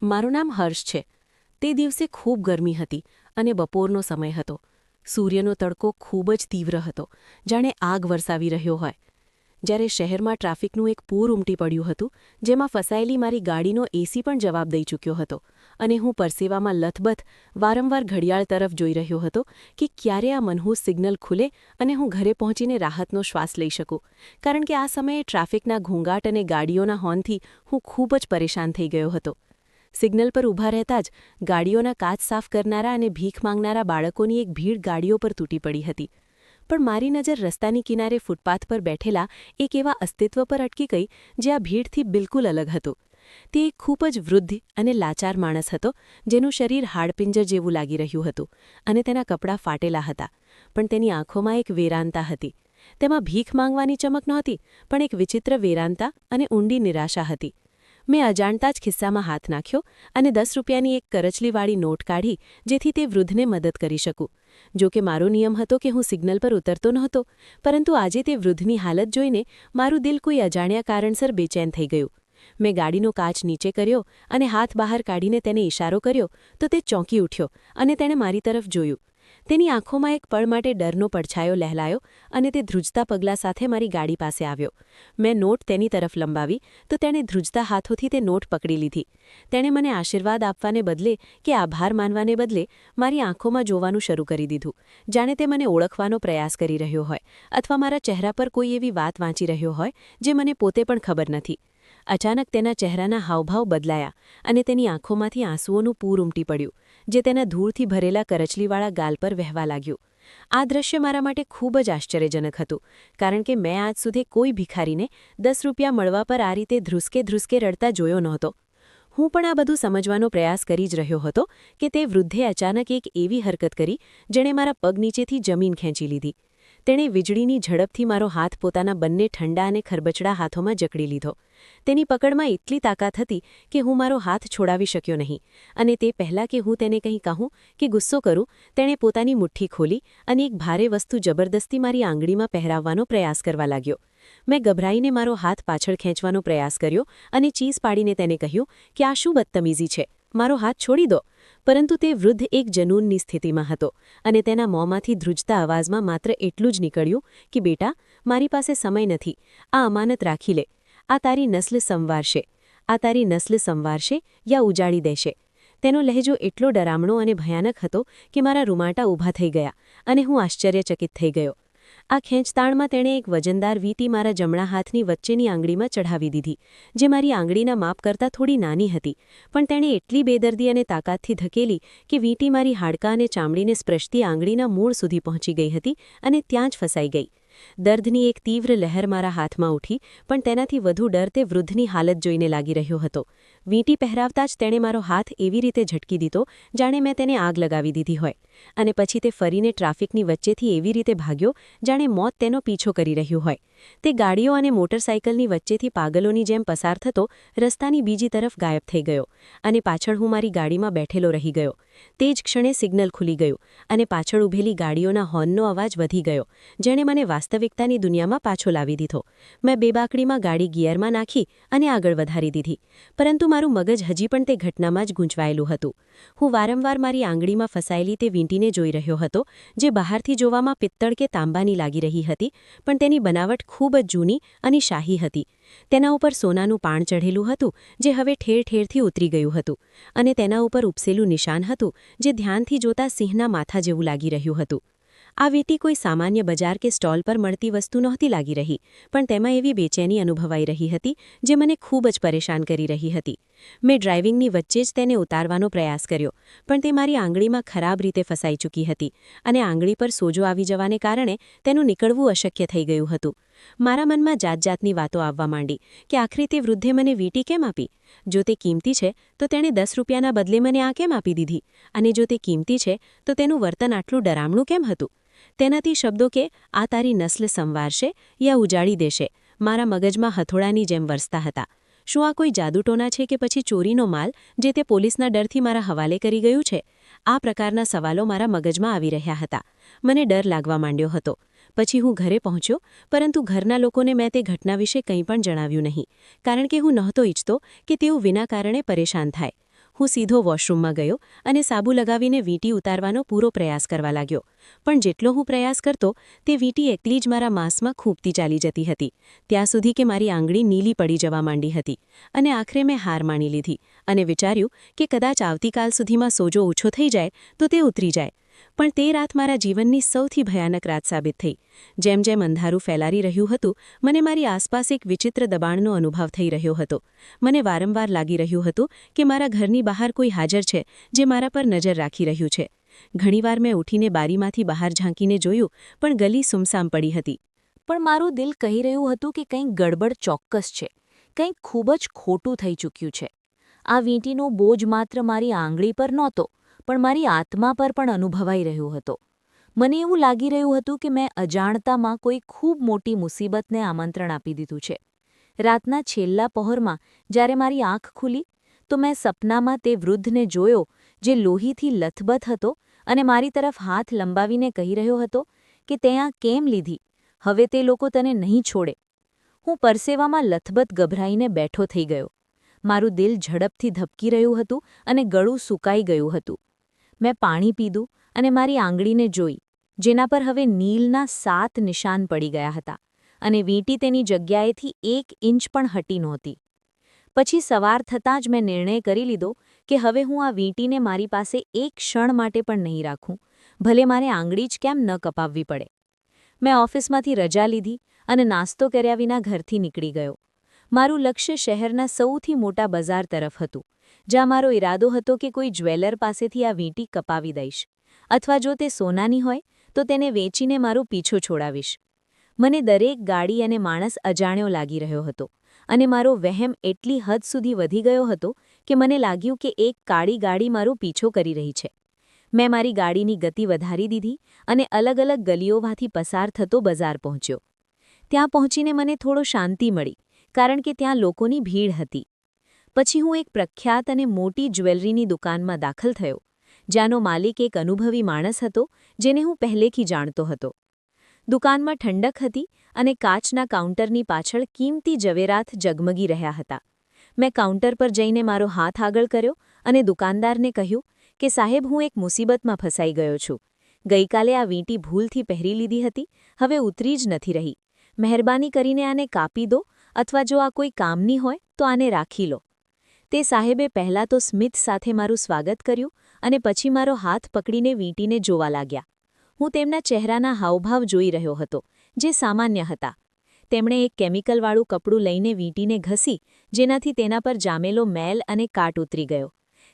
મારું નામ હર્ષ છે. તે દિવસે ખૂબ ગરમી હતી અને બપોરનો સમય હતો. સૂર્યનો તડકો ખૂબ જ તીવ્ર હતો, જાણે આગ વરસાવી રહ્યો હોય. જ્યારે શહેરમાં ટ્રાફિકનું એક પૂર ઉમટી પડ્યું હતું, જેમાં ફસાયેલી મારી ગાડીનો એસી પણ જવાબ દઈ ચૂક્યો હતો, અને હું પરસેવામાં લથબથ વારંવાર ઘડિયાળ તરફ જોઈ રહ્યો હતો કે ક્યારે આ મનહૂસ સિગ્નલ ખુલે અને હું ઘરે પહોંચીને રાહતનો શ્વાસ લઈ શકું, કારણ કે આ સમયે ટ્રાફિકના ઘોંઘાટ અને ગાડીઓના હોર્નથી હું ખૂબ જ પરેશાન થઈ ગયો હતો. સિગ્નલ પર ઊભા રહેતા જ ગાડીઓના કાચ સાફ કરનારા અને ભીખ માંગનારા બાળકોની એક ભીડ ગાડીઓ પર તૂટી પડી હતી. પણ મારી નજર રસ્તાની કિનારે ફૂટપાથ પર બેઠેલા એક એવા અસ્તિત્વ પર અટકી ગઈ જે આ ભીડથી બિલકુલ અલગ હતું. તે એક ખૂબ જ વૃદ્ધ અને લાચાર માણસ હતો, જેનું શરીર હાડપિંજર જેવું લાગી રહ્યું હતું અને તેના કપડાં ફાટેલા હતા, પણ તેની આંખોમાં એક વેરાનતા હતી. તેમાં ભીખ માંગવાની ચમક નહોતી, પણ એક વિચિત્ર વેરાનતા અને ઊંડી નિરાશા હતી. મેં અજાણતા જ ખિસ્સામાં હાથ નાખ્યો અને 10 રૂપિયાની એક કરચલીવાળી નોટ કાઢી, જેથી તે વૃદ્ધને મદદ કરી શકું. જો કે મારો નિયમ હતો કે હું સિગ્નલ પર ઉતરતો નહોતો, પરંતુ આજે તે વૃદ્ધની હાલત જોઈને મારું દિલ કોઈ અજાણ્યા કારણસર બેચેન થઈ ગયું. મેં ગાડીનો કાચ નીચે કર્યો અને હાથ બહાર કાઢીને તેને ઇશારો કર્યો તો તે ચોંકી ઉઠ્યો અને તેણે મારી તરફ જોયું. તેની આંખોમાં એક પળ માટે ડરનો પડછાયો લહેલાયો અને તે ધ્રુજતા પગલાં સાથે મારી ગાડી પાસે આવ્યો. મેં નોટ તેની તરફ લંબાવી તો તેણે ધ્રુજતા હાથોથી તે નોટ પકડી લીધી. તેણે મને આશીર્વાદ આપવાને બદલે કે આભાર માનવાને બદલે મારી આંખોમાં જોવાનું શરૂ કરી દીધું, જાણે તે મને ઓળખવાનો પ્રયાસ કરી રહ્યો હોય અથવા મારા ચહેરા પર કોઈ એવી વાત વાંચી રહ્યો હોય જે મને પોતે પણ ખબર નથી. અચાનક તેના ચહેરાના હાવભાવ બદલાયા અને તેની આંખોમાંથી આંસુઓનું પૂર ઉમટી પડ્યું, જે તેના ધૂળથી ભરેલા કરચલીવાળા ગાલ પર વહેવા લાગ્યું. આ દ્રશ્ય મારા માટે ખૂબ જ આશ્ચર્યજનક હતું, કારણ કે મેં આજ સુધી કોઈ ભિખારીને 10 રૂપિયા મળવા પર આ રીતે ધ્રુસકે ધ્રુસકે રડતા જોયો નહોતો. હું પણ આ બધું સમજવાનો પ્રયાસ કરી જ રહ્યો હતો કે તે વૃદ્ધે અચાનક એક એવી હરકત કરી જેણે મારા પગ નીચેથી જમીન ખેંચી લીધી. તેણે વીજળીની ઝડપથી મારો હાથ પોતાના બંને ઠંડા અને ખરબચડા હાથોમાં જકડી લીધો. તેની પકડમાં એટલી તાકાત હતી કે હું મારો હાથ છોડાવી શક્યો નહીં, અને તે પહેલાં કે હું તેને કંઈ કહું કે ગુસ્સો કરું, તેણે પોતાની મુઠ્ઠી ખોલી અને એક ભારે વસ્તુ જબરદસ્તી મારી આંગળીમાં પહેરાવવાનો પ્રયાસ કરવા લાગ્યો. મેં ગભરાઈને મારો હાથ પાછળ ખેંચવાનો પ્રયાસ કર્યો અને ચીસ પાડીને તેને કહ્યું કે આ શું બદતમીઝી છે, મારો હાથ છોડી દો. પરંતુ તે વૃદ્ધ એક જનૂનની સ્થિતિમાં હતો અને તેના મોંમાંથી ધ્રુજતા અવાજમાં માત્ર એટલું જ નીકળ્યું કે બેટા, મારી પાસે સમય નથી, આ અમાનત રાખી લે. આ તારી નસ્લ સંવારશે, આ તારી નસ્લ સંવારશે યા ઉજાડી દેશે. તેનો લહેજો એટલો ડરામણો અને ભયાનક હતો કે મારા રૂમાટા ઊભા થઈ ગયા અને હું આશ્ચર્યચકિત થઈ ગયો. આ ખેંચતાણમાં તેણે એક વજનદાર વીંટી મારા જમણા હાથની વચ્ચેની આંગળીમાં ચઢાવી દીધી, જે મારી આંગળીના માપ કરતાં થોડી નાની હતી, પણ તેણે એટલી બેદર્દી અને તાકાતથી ધકેલી કે વીંટી મારી હાડકાં અને ચામડીને સ્પર્શતી આંગળીના મૂળ સુધી પહોંચી ગઈ હતી અને ત્યાં જ ફસાઈ ગઈ. દર્દની એક તીવ્ર લહેર મારા હાથમાં ઉઠી, પણ તેનાથી વધુ ડર તે વૃદ્ધની હાલત જોઈને લાગી રહ્યો હતો. વીંટી પહેરાવતા જ તેણે મારો હાથ એવી રીતે ઝટકી દીધો જાણે મેં તેને આગ લગાવી દીધી હોય, અને પછી તે ફરીને ટ્રાફિકની વચ્ચેથી એવી રીતે ભાગ્યો જાણે મોત તેનો પીછો કરી રહ્યું હોય. તે ગાડીઓ અને મોટરસાઇકલની વચ્ચેથી પાગલોની જેમ પસાર થતો રસ્તાની બીજી તરફ ગાયબ થઈ ગયો, અને પાછળ હું મારી ગાડીમાં બેઠેલો રહી ગયો. તે જ ક્ષણે સિગ્નલ ખુલી ગયું અને પાછળ ઊભેલી ગાડીઓના હોર્નનો અવાજ વધી ગયો, જેણે મને વાસ્તવિકતાની દુનિયામાં પાછો લાવી દીધો. મેં બેબાકડીમાં ગાડી ગિયરમાં નાખી અને આગળ વધારી દીધી, પરંતુ મારું મગજ હજી પણ તે ઘટનામાં જ ગૂંચવાયેલું હતું. હું વારંવાર મારી આંગળીમાં ફસાયેલી તે વીંટીને જોઈ રહ્યો હતો, જે બહારથી જોવામાં પિત્તળ કે તાંબાની લાગી રહી હતી, પણ તેની બનાવટ ખૂબ જ જૂની અને શાહી હતી. તેના ઉપર સોનાનું પાણ ચઢેલું હતું, જે હવે ઠેર ઠેરથી ઉતરી ગયું હતું, અને તેના ઉપર ઉપસેલું નિશાન હતું, જે ધ્યાનથી જોતા સિંહના માથા જેવું લાગી રહ્યું હતું. આ વીંટી કોઈ સામાન્ય બજાર કે સ્ટોલ પર મળતી વસ્તુ નહોતી લાગી રહી, પણ તેમાં એવી બેચેની અનુભવાઈ રહી હતી જે મને ખૂબ જ પરેશાન કરી રહી હતી. મેં ડ્રાઇવિંગની વચ્ચે જ તેને ઉતારવાનો પ્રયાસ કર્યો, પણ તે મારી આંગળીમાં ખરાબ રીતે ફસાઈ ચૂકી હતી અને આંગળી પર સોજો આવી જવાને કારણે તેનું નીકળવું અશક્ય થઈ ગયું હતું. મારા મનમાં જાતજાતની વાતો આવવા માંડી કે આખરે તે વૃદ્ધે મને વીંટી કેમ આપી? જો તે કિંમતી છે તો તેણે 10 રૂપિયાના બદલે મને આ કેમ આપી દીધી? અને જો તે કિંમતી છે તો તેનું વર્તન આટલું ડરામણું કેમ હતું? તેનાથી શબ્દો કે આ તારી નસ્લ સંવારશે યા ઉજાડી દેશે મારા મગજમાં હથોડાની જેમ વરસતા હતા. શું આ કોઈ જાદુટોના છે કે પછી ચોરીનો માલ જે તે પોલીસના ડરથી મારા હવાલે કરી ગયું છે? આ પ્રકારના સવાલો મારા મગજમાં આવી રહ્યા હતા. મને ડર લાગવા માંડ્યો હતો. પછી હું ઘરે પહોંચ્યો, પરંતુ ઘરના લોકોને મેં તે ઘટના વિશે કંઈ પણ જણાવ્યું નહીં, કારણ કે હું નહોતો ઈચ્છતો કે તેઓ વિના કારણે પરેશાન થાય. હું સીધો વોશરૂમમાં ગયો અને સાબુ લગાવીને વીંટી ઉતારવાનો પૂરો પ્રયાસ કરવા લાગ્યો, પણ જેટલો હું પ્રયાસ કરતો તે વીંટી એકલી જ મારા માંસમાં ખૂંપતી ચાલી જતી હતી, ત્યાં સુધી કે મારી આંગળી નીલી પડી જવા માંડી હતી અને આખરે મેં હાર માની લીધી અને વિચાર્યું કે કદાચ આવતીકાલ સુધીમાં સોજો ઓછો થઈ જાય તો તે ઉતરી જાય. પણ તે રાત મારા જીવનની સૌથી ભયાનક રાત સાબિત થઈ. જેમ જેમ અંધારું ફેલારી રહ્યું હતું, મને મારી આસપાસ એક વિચિત્ર દબાણનો અનુભવ થઈ રહ્યો હતો. મને વારંવાર લાગી રહ્યું હતું કે મારા ઘરની બહાર કોઈ હાજર છે જે મારા પર નજર રાખી રહ્યું છે. ઘણીવાર મેં ઉઠીને બારીમાંથી બહાર ઝાંકીને જોયું, પણ ગલી સુમસામ પડી હતી. પણ મારું દિલ કહી રહ્યું હતું કે કંઈક ગડબડ ચોક્કસ છે, કંઈક ખૂબ જ ખોટું થઈ ચૂક્યું છે. આ વીંટીનો બોજ માત્ર મારી આંગળી પર નહોતો, પણ મારી આત્મા પર પણ અનુભવાઈ રહ્યો હતો. મને એવું લાગી રહ્યું હતું કે મેં અજાણતામાં કોઈ ખૂબ મોટી મુસીબતને આમંત્રણ આપી દીધું છે. રાતના છેલ્લા પહોરમાં જ્યારે મારી આંખ ખુલી, તો મેં સપનામાં તે વૃદ્ધને જોયો જે લોહીથી લથબથ હતો અને મારી તરફ હાથ લંબાવીને કહી રહ્યો હતો કે તે આ કેમ લીધી, હવે તે લોકો તને નહીં છોડે. હું પરસેવામાં લથબથ ગભરાઈને બેઠો થઈ ગયો. મારું દિલ ઝડપથી ધબકી રહ્યું હતું અને ગળું સૂકાઈ ગયું હતું. મેં પાણી પીધું અને મારી આંગળીને જોઈ, જેના પર હવે નીલના 7 નિશાન પડી ગયા હતા અને વીંટી તેની જગ્યાએથી 1 ઇંચ પણ હટી નહોતી. પછી સવાર થતાં જ મેં નિર્ણય કરી લીધો કે હવે હું આ વીંટીને મારી પાસે એક ક્ષણ માટે પણ નહીં રાખું, ભલે મારે આંગળી જ કેમ ન કપાવવી પડે. મેં ઓફિસમાંથી રજા લીધી અને નાસ્તો કર્યા વિના ઘરથી નીકળી ગયો. મારું લક્ષ્ય શહેરના સૌથી મોટા બજાર તરફ હતું, જ્યાં મારો ઈરાદો હતો કે કોઈ જ્વેલર પાસેથી આ વીંટી કપાવી દઈશ, અથવા જો તે સોનાની હોય તો તેને વેચીને મારો પીછો છોડાવીશ. મને દરેક ગાડી અને માણસ અજાણ્યો લાગી રહ્યો હતો અને મારો વહેમ એટલી હદ સુધી વધી ગયો હતો કે મને લાગ્યું કે એક કાળી ગાડી મારો પીછો કરી રહી છે. મેં મારી ગાડીની ગતિ વધારી દીધી અને અલગ અલગ ગલીઓમાંથી પસાર થતો બજાર પહોંચ્યો. ત્યાં પહોંચીને મને થોડો શાંતિ મળી, કારણ કે ત્યાં લોકોની ભીડ હતી. પછી હું એક પ્રખ્યાત અને મોટી જ્વેલરીની દુકાનમાં દાખલ થયો, જ્યાંનો માલિક એક અનુભવી માણસ હતો જેને હું પહેલેથી જાણતો હતો. દુકાનમાં ઠંડક હતી અને કાચના કાઉન્ટરની પાછળ કિંમતી ઝવેરાત ઝગમગી રહ્યા હતા. મેં કાઉન્ટર પર જઈને મારો હાથ આગળ કર્યો અને દુકાનદારને કહ્યું કે સાહેબ, હું એક મુસીબતમાં ફસાઈ ગયો છું. ગઈકાલે આ વીંટી ભૂલથી પહેરી લીધી હતી, હવે ઉતરી જ નથી રહી. મહેરબાની કરીને આને કાપી દો, અથવા જો આ કોઈ કામની હોય તો આને રાખી લો. તે સાહેબે પહેલાં તો સ્મિત સાથે મારું સ્વાગત કર્યું અને પછી મારો હાથ પકડીને વીંટીને જોવા લાગ્યા. હું તેમના ચહેરાના હાવભાવ જોઈ રહ્યો હતો, જે સામાન્ય હતા. તેમણે એક કેમિકલવાળું કપડું લઈને વીંટીને ઘસી, જેનાથી તેના પર જામેલો મેલ અને કાટ ઉતરી ગયો.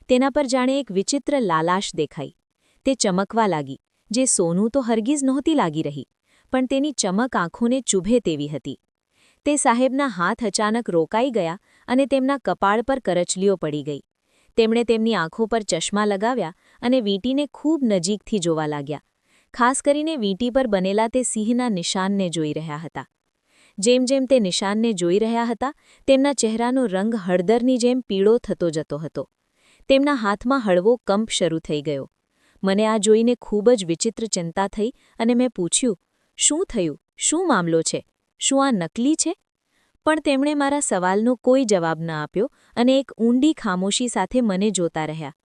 તેના પર જાણે એક વિચિત્ર લાલાશ દેખાઈ. તે ચમકવા લાગી, જે સોનું તો હરગીઝ નહોતી લાગી રહી, પણ તેની ચમક આંખોને ચૂભે તેવી હતી. તે સાહેબના હાથ અચાનક રોકાઈ ગયા અને તેમના કપાળ પર કરચલીઓ પડી ગઈ. તેમણે તેમની આંખો પર ચશ્મા લગાવ્યા અને વીંટીને ખૂબ નજીકથી જોવા લાગ્યા. ખાસ કરીને વીંટી પર બનેલા તે સિંહના નિશાનને જોઈ રહ્યા હતા. જેમ જેમ તે નિશાનને જોઈ રહ્યા હતા, તેમના ચહેરાનો રંગ હળદરની જેમ પીળો થતો જતો હતો. તેમના હાથમાં હળવો કંપ શરૂ થઈ ગયો. મને આ જોઈને ખૂબ જ વિચિત્ર ચિંતા થઈ અને મેં પૂછ્યું, શું થયું? શું મામલો છે? શું આ નકલી છે? પણ તેમણે મારા સવાલનો કોઈ જવાબ ન આપ્યો અને એક ઊંડી ખામોશી સાથે મને જોતા રહ્યા.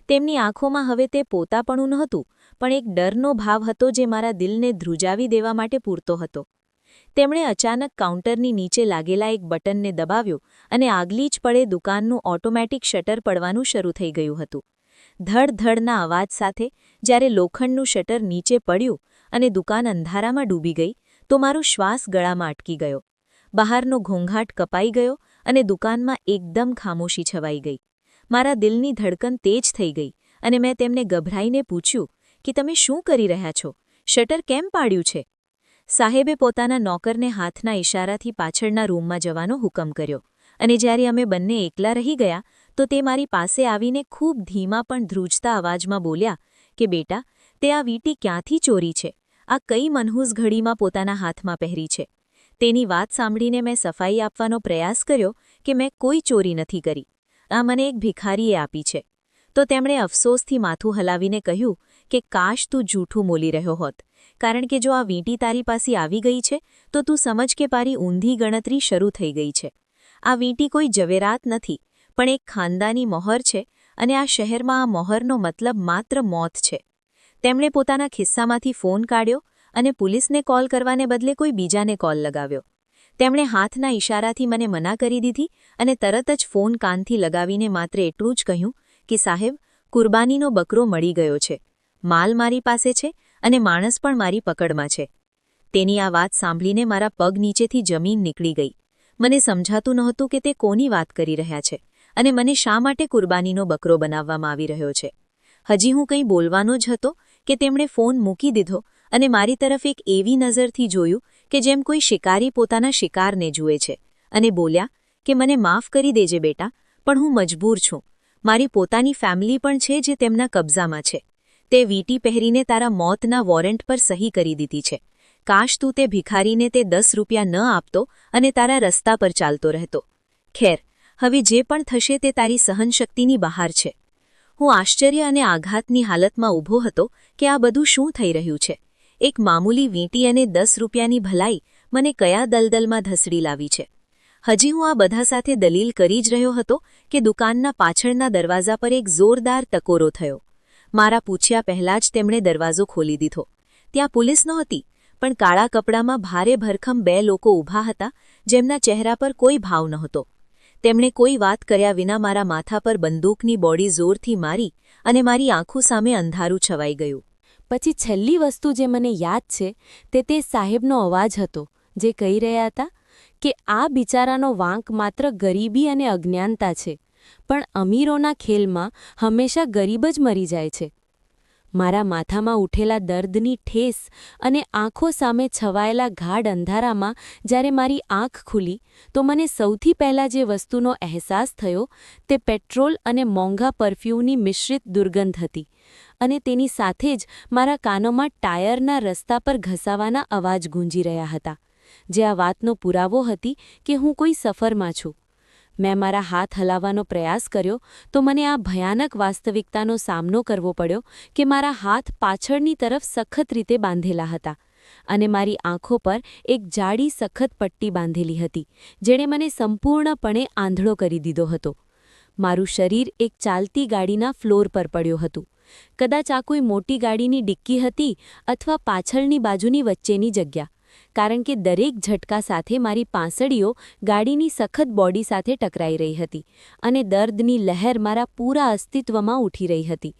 તેમની આંખોમાં હવે તે પોતાપણું નહોતું, પણ એક ડરનો ભાવ હતો જે મારા દિલને ધ્રુજાવી દેવા માટે પૂરતો હતો. તેમણે અચાનક કાઉન્ટરની નીચે લાગેલા એક બટનને દબાવ્યું અને આગલી જ પળે દુકાનનું ઓટોમેટિક શટર પડવાનું શરૂ થઈ ગયું હતું. ધડ-ધડના અવાજ સાથે જ્યારે લોખંડનું શટર નીચે પડ્યું અને દુકાન અંધારામાં ડૂબી ગઈ, તો મારો શ્વાસ ગળામાં અટકી ગયો. બહારનો ઘોંઘાટ કપાઈ ગયો અને દુકાનમાં એકદમ ખામોશી છવાઈ ગઈ. મારા દિલની ધડકન તેજ થઈ ગઈ અને મેં તેમને ગભરાઈને પૂછ્યું કે તમે શું કરી રહ્યા છો? શટર કેમ પાડ્યું છે? સાહેબે પોતાના નોકરને હાથના ઇશારાથી પાછળના રૂમમાં જવાનો હુકમ કર્યો અને જ્યારે અમે બંને એકલા રહી ગયા, તો તે મારી પાસે આવીને ખૂબ ધીમા પણ ધ્રુજતા અવાજમાં બોલ્યા કે બેટા, તે આ વીંટી ક્યાંથી ચોરી છે? આ કઈ મનહૂસ ઘડીમાં પોતાના હાથમાં પહેરી છે? તેની વાત સાંભળીને મેં સફાઈ આપવાનો પ્રયાસ કર્યો કે મેં કોઈ ચોરી નથી કરી. આ મને એક ભિખારીએ આપી છે. તો તેમણે અફસોસથી માથું હલાવીને કહ્યું કે કાશ તું જૂઠું બોલી રહ્યો હોત, કારણ કે જો આ વીંટી તારી પાસે આવી ગઈ છે તો તું સમજ કે પારી ઊંધી ગણતરી શરૂ થઈ ગઈ છે. આ વીંટી કોઈ ઝવેરાત નથી, પણ એક ખાનદાની મહોર છે અને આ શહેરમાં આ મોહરનો મતલબ માત્ર મોત છે. તેમણે પોતાના ખિસ્સામાંથી ફોન કાઢ્યો અને પોલીસને કોલ કરવાને બદલે કોઈ બીજાને કોલ લગાવ્યો. તેમણે હાથના ઇશારાથી મને મના કરી દીધી અને તરત જ ફોન કાનથી લગાવીને માત્ર એટલું જ કહ્યું કે સાહેબ, કુરબાનીનો બકરો મળી ગયો છે, માલ મારી પાસે છે અને માણસ પણ મારી પકડમાં છે. તેની આ વાત સાંભળીને મારા પગ નીચેથી જમીન નીકળી ગઈ. મને સમજાતું નહોતું કે તે કોની વાત કરી રહ્યા છે અને મને શા માટે કુરબાનીનો બકરો બનાવવામાં આવી રહ્યો છે. હજી હું કંઈ બોલવાનો જ હતો કે તેમણે ફોન મૂકી દીધો અને મારી તરફ એક એવી નજરથી જોયું કે જેમ કોઈ શિકારી પોતાના શિકારને જુએ છે, અને બોલ્યા કે મને માફ કરી દેજે બેટા, પણ હું મજબૂર છું. મારી પોતાની ફેમિલી પણ છે જે તેમના કબજામાં છે. તે વીંટી પહેરીને તારા મોતના વોરંટ પર સહી કરી દીધી છે. કાશ તું તે ભિખારીને તે 10 રૂપિયા ન આપતો અને તારા રસ્તા પર ચાલતો રહેતો. ખેર, હવે જે પણ થશે તે તારી સહનશક્તિની બહાર છે. હું આશ્ચર્ય અને આઘાતની હાલતમાં ઊભો હતો કે આ બધું શું થઈ રહ્યું છે. એક મામૂલી વીંટી અને 10 રૂપિયાની ભલાઈ મને કયા દલદલમાં ધસડી લાવી છે. હજી હું આ બધા સાથે દલીલ કરી જ રહ્યો હતો કે દુકાનના પાછળના દરવાજા પર એક જોરદાર ટકોરો થયો. મારા પૂછ્યા પહેલાં જ તેમણે દરવાજો ખોલી દીધો. ત્યાં પોલીસ નહોતી, પણ કાળા કપડામાં ભારે ભરખમ 2 લોકો ઊભા હતા, જેમના ચહેરા પર કોઈ ભાવ નહોતો. તેમણે કોઈ વાત કર્યા વિના મારા માથા પર બંદૂકની બોડી જોરથી મારી અને મારી આંખો સામે અંધારું છવાઈ ગયું. પછી છેલ્લી વસ્તુ જે મને યાદ છે તે સાહેબનો અવાજ હતો, જે કહી રહ્યા હતા કે આ બિચારાનો વાંક માત્ર ગરીબી અને અજ્ઞાનતા છે, પણ અમીરોના ખેલમાં હંમેશા ગરીબ જ મરી જાય છે. મારા માથામાં ઉઠેલા દર્દની ઠેસ અને આંખો સામે છવાયેલા ગાઢ અંધારામાં જ્યારે મારી આંખ ખુલી તો મને સૌથી પહેલાં જે વસ્તુનો અહેસાસ થયો તે પેટ્રોલ અને મોંઘા પરફ્યુમની મિશ્રિત દુર્ગંધ હતી, અને તેની સાથે જ મારા કાનોમાં ટાયરના રસ્તા પર ઘસાવાના અવાજ ગૂંજી રહ્યા હતા, જે આ વાતનો પુરાવો હતી કે હું કોઈ સફરમાં છું. મેં મારા હાથ હલાવવાનો પ્રયાસ કર્યો તો મને આ ભયાનક વાસ્તવિકતાનો સામનો કરવો પડ્યો કે મારા હાથ પાછળની તરફ સખત રીતે બાંધેલા હતા અને મારી આંખો પર એક જાડી સખત પટ્ટી બાંધેલી હતી, જેણે મને સંપૂર્ણપણે આંધળો કરી દીધો હતો. મારું શરીર એક ચાલતી ગાડીના ફ્લોર પર પડ્યું હતું. કદાચ આ કોઈ મોટી ગાડીની ડિક્કી હતી અથવા પાછળની બાજુની વચ્ચેની જગ્યા, કારણ કે દરેક ઝટકા સાથે મારી પાંસળીઓ ગાડીની સખત બોડી સાથે ટકરાઈ રહી હતી અને દર્દની લહેર મારા પૂરા અસ્તિત્વમાં ઉઠી રહી હતી.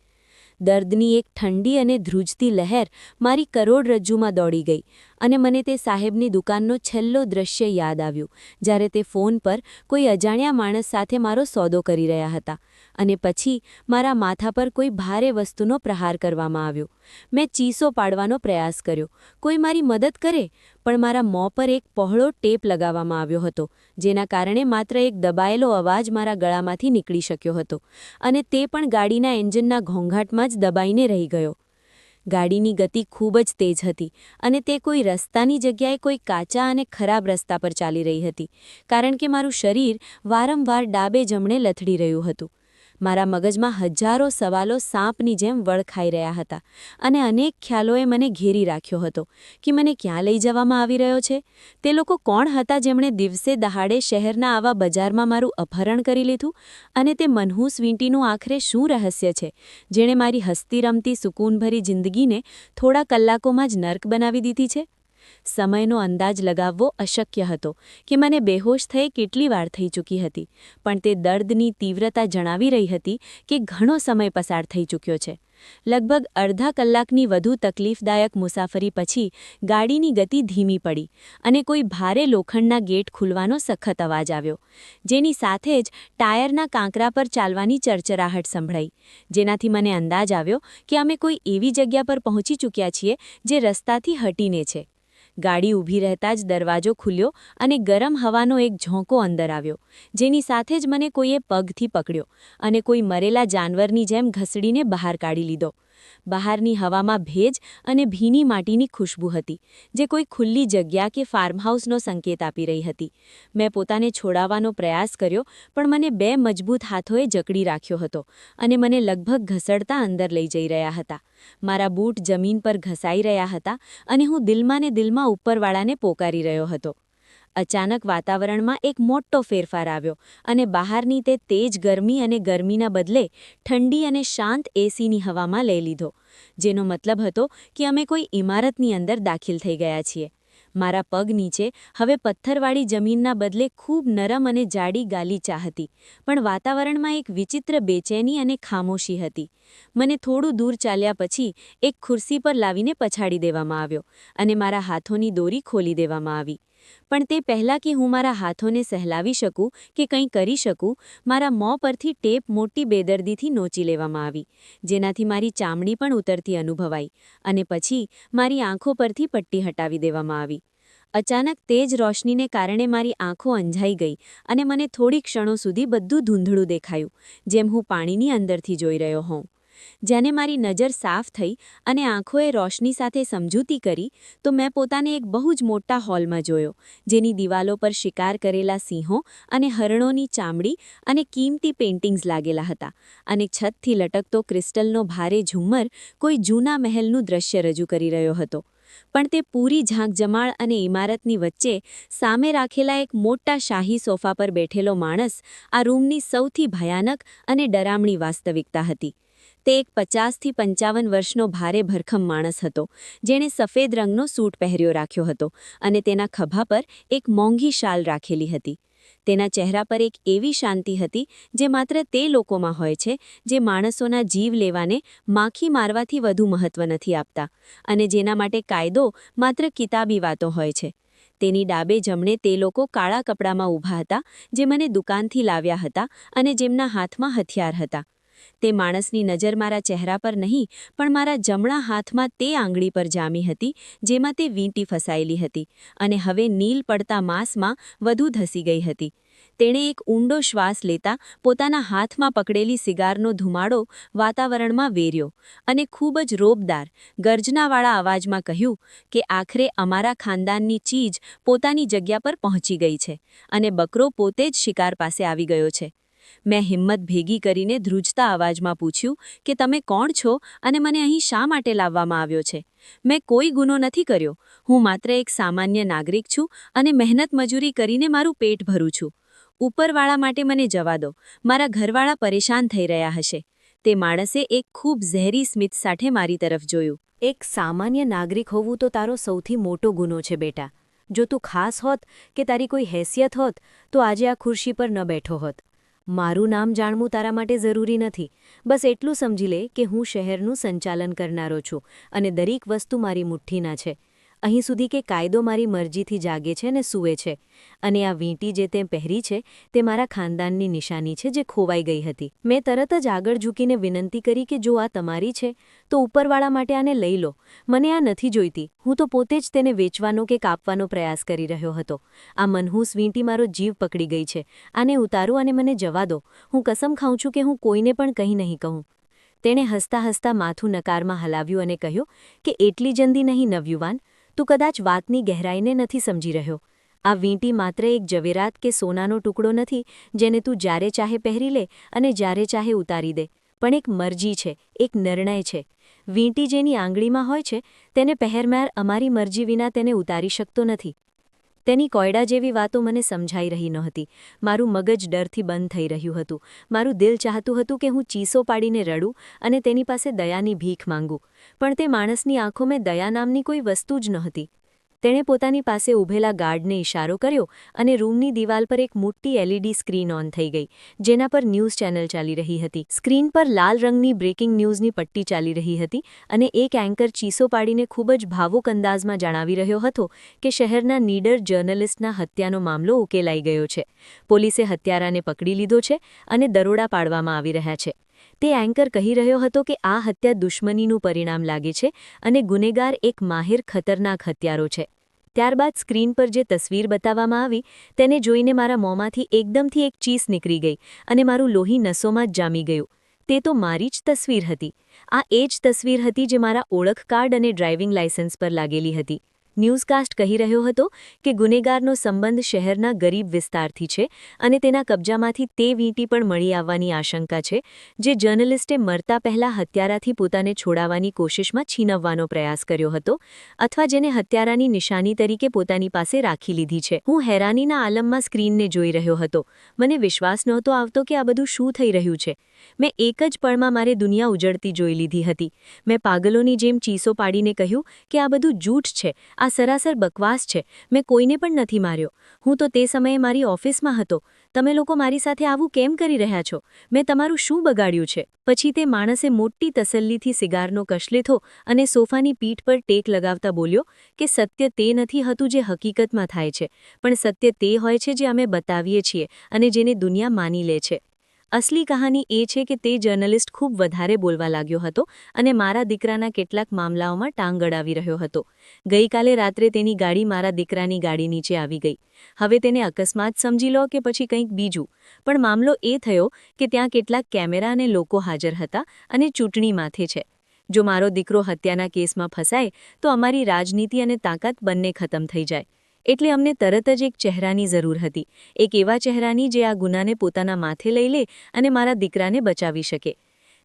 દર્દની એક ઠંડી અને ધ્રુજતી લહેર મારી કરોડરજ્જુમાં દોડી ગઈ અને મને તે સાહેબની દુકાનનો છેલ્લો દૃશ્ય યાદ આવ્યું, જ્યારે તે ફોન પર કોઈ અજાણ્યા માણસ સાથે મારો સોદો કરી રહ્યા હતા અને પછી મારા માથા પર કોઈ ભારે વસ્તુનો પ્રહાર કરવામાં આવ્યો. મેં ચીસો પાડવાનો પ્રયાસ કર્યો, કોઈ મારી મદદ કરે, પણ મારા મોં પર એક પહોળો ટેપ લગાવવામાં આવ્યો હતો, જેના કારણે માત્ર એક દબાયેલો અવાજ મારા ગળામાંથી નીકળી શક્યો હતો, અને તે પણ ગાડીના એન્જિનના ઘોંઘાટમાં જ દબાઈને રહી ગયો. ગાડીની ગતિ ખૂબ જ તેજ હતી અને તે કોઈ રસ્તાની જગ્યાએ કોઈ કાચા અને ખરાબ રસ્તા પર ચાલી રહી હતી, કારણ કે મારું શરીર વારંવાર ડાબે જમણે લથડી રહ્યું હતું. મારા મગજમાં હજારો સવાલો સાપની જેમ વળખાઈ રહ્યા હતા અને અનેક ખ્યાલોએ મને ઘેરી રાખ્યો હતો કે મને ક્યાં લઈ જવામાં આવી રહ્યો છે. તે લોકો કોણ હતા જેમણે દિવસે દહાડે શહેરના આવા બજારમાં મારું અપહરણ કરી લીધું, અને તે મનહૂસ વીંટીનું આખરે શું રહસ્ય છે જેણે મારી હસતી રમતી સુકૂનભરી જિંદગીને થોડા કલાકોમાં જ નર્ક બનાવી દીધી છે. સમયનો અંદાજ લગાવવો અશક્ય હતો કે મને બેહોશ થઈ કેટલી વાર થઈ ચૂકી હતી, પણ તે દર્દની તીવ્રતા જણાવી રહી હતી કે ઘણો સમય પસાર થઈ ચૂક્યો છે. લગભગ અડધા કલાકની વધુ તકલીફદાયક મુસાફરી પછી ગાડીની ગતિ ધીમી પડી અને કોઈ ભારે લોખંડના ગેટ ખુલવાનો સખત અવાજ આવ્યો, જેની સાથે જ ટાયરના કાંકરા પર ચાલવાની ચરચરાહટ સંભળાઈ, જેનાથી મને અંદાજ આવ્યો કે અમે કોઈ એવી જગ્યા પર પહોંચી ચૂક્યા છીએ જે રસ્તાથી હટીને છે. ગાડી ઊભી રહેતા જ દરવાજો ખુલ્યો અને ગરમ હવાનો એક ઝોંકો અંદર આવ્યો, જેની સાથે જ મને કોઈએ પગથી પકડ્યો અને કોઈ મરેલા જાનવરની જેમ ઘસડીને બહાર કાઢી લીધો. બહારની હવામાં ભેજ અને ભીની માટીની ખુશ્બુ હતી, જે કોઈ ખુલ્લી જગ્યા કે ફાર્મહાઉસનો સંકેત આપી રહી હતી. મેં પોતાને છોડાવવાનો પ્રયાસ કર્યો, પણ મને 2 મજબૂત હાથોએ જકડી રાખ્યો હતો અને મને લગભગ ઘસડતા અંદર લઈ જઈ રહ્યા હતા. મારા બૂટ જમીન પર ઘસાઈ રહ્યા હતા અને હું દિલમાં ને દિલમાં ઉપરવાળાને પોકારી રહ્યો હતો. અચાનક વાતાવરણમાં એક મોટો ફેરફાર આવ્યો અને બહારની તે તેજ ગરમી અને ગરમીના બદલે ઠંડી અને શાંત એસીની હવામાં લઈ લીધો, જેનો મતલબ હતો કે અમે કોઈ ઇમારતની અંદર દાખલ થઈ ગયા છીએ. મારા પગ નીચે હવે પથ્થરવાળી જમીનના બદલે ખૂબ નરમ અને જાડી ગાલીચા હતી, પણ વાતાવરણમાં એક વિચિત્ર બેચેની અને ખામોશી હતી. મને થોડું દૂર ચાલ્યા પછી એક ખુરશી પર લાવીને પછાડી દેવામાં આવ્યો અને મારા હાથોની દોરી ખોલી દેવામાં આવી. પણ તે પહેલાં કે હું મારા હાથોને સહેલાવી શકું કે કંઈ કરી શકું, મારા મોં પરથી ટેપ મોટી બેદર્દીથી નોચી લેવામાં આવી, જેનાથી મારી ચામડી પણ ઉતરતી અનુભવાઈ, અને પછી મારી આંખો પરથી પટ્ટી હટાવી દેવામાં આવી. અચાનક તેજ રોશનીને કારણે મારી આંખો અંજાઈ ગઈ અને મને થોડી ક્ષણો સુધી બધું ધૂંધળું દેખાયું, જેમ હું પાણીની અંદરથી જોઈ રહ્યો હોઉં. જ્યારે મારી નજર સાફ થઈ અને આંખોએ રોશની સાથે સમજૂતી કરી, તો મેં પોતાને એક બહુ જ મોટા હોલમાં જોયો, જેની દિવાલો પર શિકાર કરેલા સિંહો અને હરણોની ચામડી અને કિંમતી પેઇન્ટિંગ્સ લાગેલા હતા, અને છતથી લટકતો ક્રિસ્ટલનો ભારે ઝુમ્મર કોઈ જૂના મહેલનું દ્રશ્ય રજૂ કરી રહ્યો હતો. પણ તે પૂરી ઝાંકજમાળ અને ઇમારતની વચ્ચે સામે રાખેલા એક મોટા શાહી સોફા પર બેઠેલો માણસ આ રૂમની સૌથી ભયાનક અને ડરામણી વાસ્તવિકતા હતી. તે એક 50થી 55 વર્ષનો ભારે ભરખમ માણસ હતો, જેણે સફેદ રંગનો સૂટ પહેર્યો રાખ્યો હતો અને તેના ખભા પર એક મોંઘી શાલ રાખેલી હતી. તેના ચહેરા પર એક એવી શાંતિ હતી જે માત્ર તે લોકોમાં હોય છે જે માણસોના જીવ લેવાને માખી મારવાથી વધુ મહત્વ નથી આપતા, અને જેના માટે કાયદો માત્ર કિતાબી વાતો હોય છે. તેની ડાબે જમણે તે લોકો કાળા કપડામાં ઊભા હતા, જે મને દુકાનથી લાવ્યા હતા અને જેમના હાથમાં હથિયાર હતા. તે માણસની નજર મારા ચહેરા પર નહીં, પણ મારા જમણા હાથમાં તે આંગળી પર જામી હતી, જેમાં તે વીંટી ફસાયેલી હતી અને હવે નીલ પડતા માંસમાં વધુ ધસી ગઈ હતી. તેણે એક ઊંડો શ્વાસ લેતા પોતાના હાથમાં પકડેલી સિગારનો ધુમાડો વાતાવરણમાં વેર્યો અને ખૂબ જ રોબદાર, ગર્જનાવાળા અવાજમાં કહ્યું કે આખરે અમારા ખાનદાનની ચીજ પોતાની જગ્યા પર પહોંચી ગઈ છે અને બકરો પોતે જ શિકાર પાસે આવી ગયો છે. મેં હિંમત ભેગી કરીને ધ્રુજતા અવાજમાં પૂછ્યું કે તમે કોણ છો અને મને અહીં શા માટે લાવવામાં આવ્યો છે? મેં કોઈ ગુનો નથી કર્યો. હું માત્ર એક સામાન્ય નાગરિક છું અને મહેનત મજૂરી કરીને મારું પેટ ભરું છું. ઉપરવાળા માટે મને જવા દો. મારા ઘરવાળા પરેશાન થઈ રહ્યા હશે. તે માણસે એક ખૂબ ઝેરી સ્મિત સાથે મારી તરફ જોયું. એક સામાન્ય નાગરિક હોવું તો તારો સૌથી મોટો ગુનો છે બેટા. જો તું ખાસ હોત કે તારી કોઈ હેસિયત હોત તો આજે આ ખુરશી પર ન બેઠો હોત. મારું નામ જાણવું તારા માટે જરૂરી નથી. બસ એટલું સમજી લે કે હું શહેરનું સંચાલન કરનારો છું અને દરેક વસ્તુ મારી મુઠ્ઠીના છે. અહીં સુધી કે કાયદો મારી મરજીથી જાગે છે અને સૂવે છે. અને આ વીંટી જે તે પહેરી છે તે મારા ખાનદાનની નિશાની છે જે ખોવાઈ ગઈ હતી. મેં તરત જ આગળ ઝૂકીને વિનંતી કરી કે જો આ તમારી છે તો ઉપરવાળા માટે આને લઈ લો. મને આ નથી જોઈતી. હું તો પોતે જ તેને વેચવાનો કે કાપવાનો પ્રયાસ કરી રહ્યો હતો. આ મનહૂસ વીંટી મારો જીવ પકડી ગઈ છે. આને ઉતારો અને મને જવા દો. હું કસમ ખાઉં છું કે હું કોઈને પણ કંઈ નહીં કહું. તેણે હસતા હસતા માથું નકારમાં હલાવ્યું અને કહ્યું કે એટલી જલ્દી નહીં નવયુવાન, તું કદાચ વાતની ગહેરાઈને નથી સમજી રહ્યો. આ વીંટી માત્ર એક જવેરાત કે સોનાનો ટુકડો નથી જેને તું જ્યારે ચાહે પહેરી લે અને જ્યારે ચાહે ઉતારી દે, પણ એક મરજી છે, એક નિર્ણય છે. વીંટી જેની આંગળીમાં હોય છે તેને પહેરનાર અમારી મરજી વિના તેને ઉતારી શકતો નથી. તેની કોયડા જેવી વાતો મને સમજાઈ રહી નહોતી. મારું મગજ ડરથી બંધ થઈ રહ્યું હતું. મારું દિલ ચાહતું હતું કે હું ચીસો પાડીને રડું અને તેની પાસે દયાની ભીખ માંગું, પણ તે માણસની આંખોમાં દયા નામની કોઈ વસ્તુ જ નહોતી. તેણે પોતાની પાસે ઊભેલા ગાર્ડને ઇશારો કર્યો અને રૂમની દિવાલ પર એક મોટી એલઈડી સ્ક્રીન ઓન થઈ ગઈ, જેના પર ન્યૂઝ ચેનલ ચાલી રહી હતી. સ્ક્રીન પર લાલ રંગની બ્રેકિંગ ન્યૂઝની પટ્ટી ચાલી રહી હતી અને એક એન્કર ચીસો પાડીને ખૂબ જ ભાવુક અંદાજમાં જણાવી રહ્યો હતો કે શહેરના નીડર જર્નલિસ્ટના હત્યાનો મામલો ઉકેલાઈ ગયો છે. પોલીસે હત્યારાને પકડી લીધો છે અને દરોડા પાડવામાં આવી રહ્યા છે. તે એન્કર કહી રહ્યો હતો કે આ હત્યા દુશ્મનીનું પરિણામ લાગે છે અને ગુનેગાર એક માહિર ખતરનાક હત્યારો છે. ત્યારબાદ સ્ક્રીન પર જે તસવીર બતાવવામાં આવી તેને જોઈને મારા મોંમાંથી એકદમથી એક ચીસ નીકળી ગઈ અને મારું લોહી નસોમાં જ જામી ગયું. તે તો મારી જ તસવીર હતી. આ એ જ તસવીર હતી જે મારા ઓળખ કાર્ડ અને ડ્રાઇવિંગ લાયસન્સ પર લાગેલી હતી. ન્યૂઝકાસ્ટ કહી રહ્યો હતો કે ગુનેગારનો સંબંધ શહેરના ગરીબ વિસ્તારથી છે અને તેના કબજામાંથી તે વીંટી પણ મળી આવવાની આશંકા છે જે જર્નલિસ્ટે મરતા પહેલા હત્યારાથી પોતાને છોડાવવાની કોશિશમાં છીનવવાનો પ્રયાસ કર્યો હતો અથવા જેને હત્યારાની નિશાની તરીકે પોતાની પાસે રાખી લીધી છે. હું હેરાનીના આલમમાં સ્ક્રીનને જોઈ રહ્યો હતો. મને વિશ્વાસ નહોતો આવતો કે આ બધું શું થઈ રહ્યું છે. મેં એક જ પળમાં મારી દુનિયા ઉજળતી જોઈ લીધી હતી. મેં પાગલોની જેમ ચીસો પાડીને કહ્યું કે આ બધું જૂઠ છે, આ સરાસર બકવાસ છે, મેં કોઈને પણ નથી માર્યો. હું તો તે સમયે મારી ઓફિસમાં હતો. તમે લોકો મારી સાથે આવું કેમ કરી રહ્યા છો? મેં તમારું શું બગાડ્યું છે? પછી તે માણસે મોટી તસલ્લીથી સિગારનો કશ લીધો અને સોફાની પીઠ પર ટેક લગાવતા બોલ્યો કે સત્ય તે નથી હતું જે હકીકતમાં થાય છે, પણ સત્ય તે હોય છે જે અમે બતાવીએ છીએ અને જેને દુનિયા માની લે છે. અસલી કહાની એ છે કે તે જર્નલિસ્ટ ખૂબ વધારે બોલવા લાગ્યો હતો અને મારા દીકરાના કેટલાક મામલાઓમાં ટાંગ અડાવી રહ્યો હતો. ગઈકાલે રાત્રે તેની ગાડી મારા દીકરાની ગાડી નીચે આવી ગઈ. હવે તેને અકસ્માત સમજી લો કે પછી કંઈક બીજું, પણ મામલો એ થયો કે ત્યાં કેટલાક કેમેરા અને લોકો હાજર હતા અને ચૂંટણી માથે છે. જો મારો દીકરો હત્યાના કેસમાં ફસાય તો અમારી રાજનીતિ અને તાકાત બંને ખતમ થઈ જાય. એટલે અમને તરત જ એક ચહેરાની જરૂર હતી, એક એવા ચહેરાની જે આ ગુનાને પોતાના માથે લઈ લે અને મારા દીકરાને બચાવી શકે.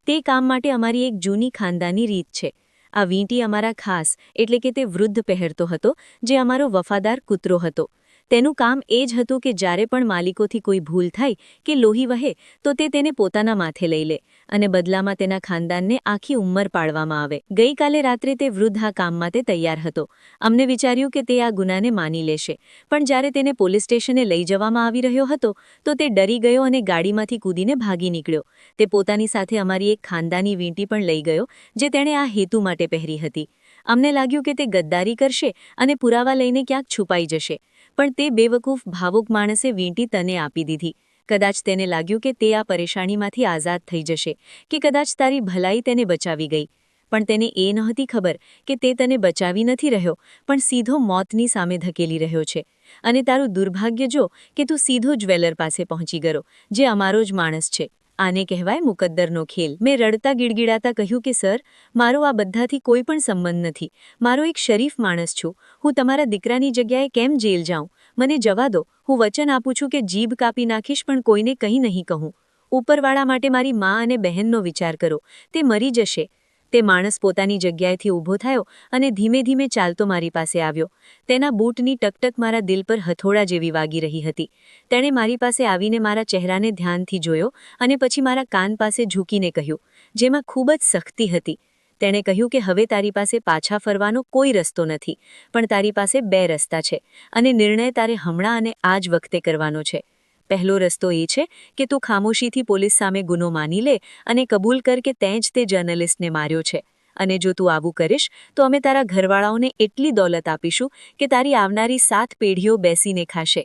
તે કામ માટે અમારી એક જૂની ખાનદાની રીત છે. આ વીંટી અમારા ખાસ એટલે કે તે વૃદ્ધ પહેરતો હતો જે અમારો વફાદાર કૂતરો હતો. તેનું કામ એ જ હતું કે જ્યારે પણ માલિકોથી કોઈ ભૂલ થાય કે લોહી વહે તો તે તેને પોતાના માથે લઈ લે અને બદલામાં તેના ખાનદાનને આખી ઉંમર પાડવામાં આવે. ગઈકાલે રાત્રે તે વૃદ્ધ આ કામ માટે તૈયાર હતો. અમને વિચાર્યું કે તે આ ગુનાને માની લેશે, પણ જ્યારે તેને પોલીસ સ્ટેશને લઈ જવામાં આવી રહ્યો હતો તો તે ડરી ગયો અને ગાડીમાંથી કૂદીને ભાગી નીકળ્યો. તે પોતાની સાથે અમારી એક ખાનદાની વીંટી પણ લઈ ગયો જે તેણે આ હેતુ માટે પહેરી હતી. અમને લાગ્યું કે તે ગદ્દારી કરશે અને પુરાવા લઈને ક્યાંક છુપાઈ જશે, પણ તે બેવકૂફ ભાવુક માણસે વીંટી તને આપી દીધી. કદાચ તેને લાગ્યું કે તે આ પરેશાનીમાંથી આઝાદ થઈ જશે, કે કદાચ તારી ભલાઈ તેને બચાવી ગઈ. પણ તેને એ નહોતી ખબર કે તે તને બચાવી નથી રહ્યો, પણ સીધો મોતની સામે ધકેલી રહ્યો છે. અને તારું દુર્ભાગ્ય જો કે તું સીધો જ્વેલર પાસે પહોંચી ગયો, જે અમારો જ માણસ છે. આને કહેવાય મુકદ્દરનો ખેલ. મેં રડતા ગીડગીડાતા કહ્યું કે સર, મારો આ બધાથી કોઈ પણ સંબંધ નથી. મારો એક શરીફ માણસ છું. હું તમારા દીકરાની જગ્યાએ કેમ જેલ જાઉં? મને જવા દો. હું વચન આપું છું કે જીભ કાપી નાખીશ પણ કોઈને કંઈ નહીં કહું. ઉપરવાળા માટે મારી મા અને બહેનનો વિચાર કરો. તે મરી જશે. તે માણસ પોતાની જગ્યાએથી ઊભો થયો અને ધીમે ધીમે ચાલતો મારી પાસે આવ્યો. તેના બૂટની ટકટક મારા દિલ પર હથોડા જેવી વાગી રહી હતી. તેણે મારી પાસે આવીને મારા ચહેરાને ધ્યાનથી જોયો અને પછી મારા કાન પાસે ઝૂકીને કહ્યું, જેમાં ખૂબ જ સખ્તી હતી. તેણે કહ્યું કે હવે તારી પાસે પાછા ફરવાનો કોઈ રસ્તો નથી, પણ તારી પાસે બે રસ્તા છે અને નિર્ણય તારે હમણાં અને આ જ વખતે કરવાનો છે. પહેલો રસ્તો એ છે કે તું ખામોશીથી પોલીસ સામે ગુનો માની લે અને કબૂલ કર કે તેં જ તે જર્નલિસ્ટને માર્યો છે. અને જો તું આવું કરીશ તો અમે તારા ઘરવાળાઓને એટલી દોલત આપીશું કે તારી આવનારી 7 પેઢીઓ બેસીને ખાશે.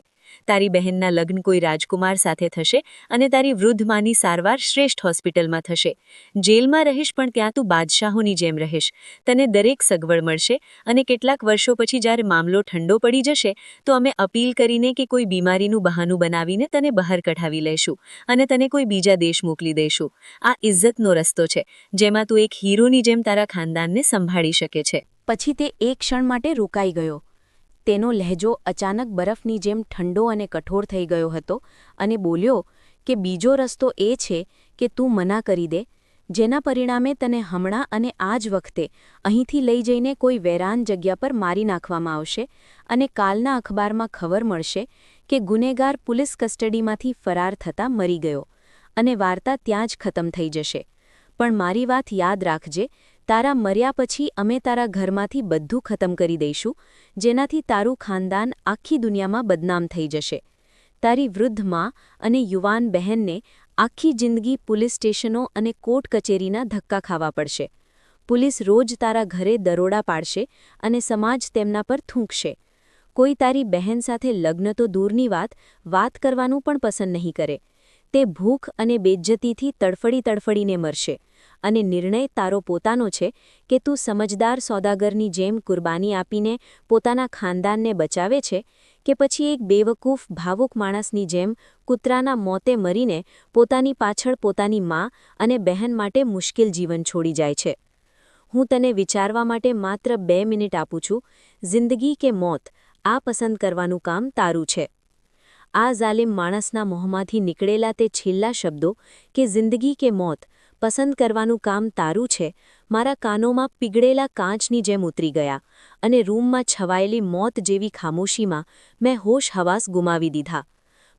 તારી બહેનના લગ્ન કોઈ રાજકુમાર સાથે થશે અને તારી વૃદ્ધ માની સારવાર શ્રેષ્ઠ હોસ્પિટલમાં થશે. જેલમાં રહીશ પણ ત્યાં તું બાદશાહોની જેમ રહીશ. તને દરેક સગવડ મળશે અને કેટલાક વર્ષો પછી જ્યારે મામલો ઠંડો પડી જશે તો અમે અપીલ કરીને કે કોઈ બીમારીનું બહાનું બનાવીને તને બહાર કઢાવી લઈશું અને તને કોઈ બીજા દેશ મોકલી દઈશું. આ ઇજ્જતનો રસ્તો છે જેમાં તું એક હીરોની જેમ તારા ખાનદાનને સંભાળી શકે છે. પછી તે એક ક્ષણ માટે રોકાઈ ગયો. તેનો લહેજો અચાનક બરફની જેમ ઠંડો અને કઠોર થઈ ગયો હતો અને બોલ્યો કે બીજો રસ્તો એ છે કે તું મના કરી દે, જેના પરિણામે તને હમણાં અને આ જ વખતે અહીંથી લઈ જઈને કોઈ વેરાન જગ્યા પર મારી નાખવામાં આવશે અને કાલના અખબારમાં ખબર મળશે કે ગુનેગાર પોલીસ કસ્ટડીમાંથી ફરાર થતાં મરી ગયો અને વાર્તા ત્યાં જ ખતમ થઈ જશે. પણ મારી વાત યાદ રાખજે, તારા મર્યા પછી અમે તારા ઘરમાંથી બધું ખતમ કરી દઈશું, જેનાથી તારું ખાનદાન આખી દુનિયામાં બદનામ થઈ જશે. તારી વૃદ્ધ માં અને યુવાન બહેનને આખી જિંદગી પોલીસ સ્ટેશનો અને કોર્ટ કચેરીના ધક્કા ખાવા પડશે. પોલીસ રોજ તારા ઘરે દરોડા પાડશે અને સમાજ તેમના પર થૂંકશે. કોઈ તારી બહેન સાથે લગ્ન તો દૂરની વાત કરવાનું પણ પસંદ નહીં કરે. તે ભૂખ અને બેઇજ્જતીથી તડફડીને મરશે. અને નિર્ણય તારો પોતાનો છે કે તું સમજદાર સોદાગરની જેમ કુરબાની આપીને પોતાના ખાનદાનને બચાવે છે કે પછી એક બેવકૂફ ભાવુક માણસની જેમ કૂતરાના મોતે મરીને પોતાની પાછળ પોતાની મા અને બહેન માટે મુશ્કેલ જીવન છોડી જાય છે. હું તને વિચારવા માટે માત્ર 2 મિનિટ આપું છું. જિંદગી કે મોત, આ પસંદ કરવાનું કામ તારું છે. આ ઝાલિમ માણસના મોંમાંથી નીકળેલા તે છેલ્લા શબ્દો કે જિંદગી કે મોત, પસંદ કરવાનું કામ તારું છે, મારા કાનોમાં પીગળેલા કાચની જેમ ઉતરી ગયા અને રૂમમાં છવાયેલી મોત જેવી ખામોશીમાં મેં હોશ હવાસ ગુમાવી દીધા.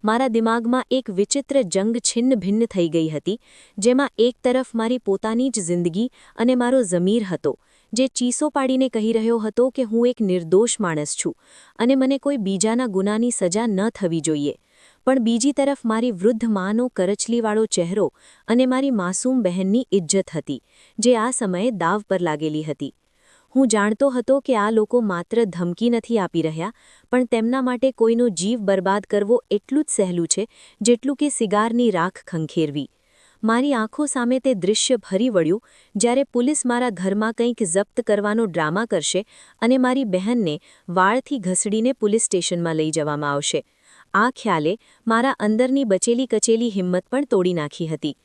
મારા દિમાગમાં એક વિચિત્ર જંગ છિન્ન ભિન્ન થઈ ગઈ હતી, જેમાં એક તરફ મારી પોતાની જ જિંદગી અને મારો ઝમીર હતો, જે ચીસો પાડીને કહી રહ્યો હતો કે હું એક નિર્દોષ માણસ છું અને મને કોઈ બીજાના ગુનાની સજા ન થવી જોઈએ. પણ બીજી તરફ મારી વૃદ્ધ માનો કરચલીવાળો ચહેરો અને મારી માસૂમ બહેનની ઇજ્જત હતી, જે આ સમયે દાવ પર લાગેલી હતી. હું જાણતો હતો કે આ લોકો માત્ર ધમકી નથી આપી રહ્યા, પણ તેમના માટે કોઈનો જીવ બરબાદ કરવો એટલું જ સહેલું છે જેટલું કે સિગારની રાખ ખંખેરવી. મારી આંખો સામે તે દૃશ્ય ફરી વળ્યું જ્યારે પોલીસ મારા ઘરમાં કંઈક જપ્ત કરવાનો ડ્રામા કરશે અને મારી બહેનને વાળથી ઘસડીને પોલીસ સ્ટેશનમાં લઈ જવામાં આવશે. આ ખ્યાલે મારા અંદરની બચેલી કચેલી હિંમત પણ તોડી નાખી હતી.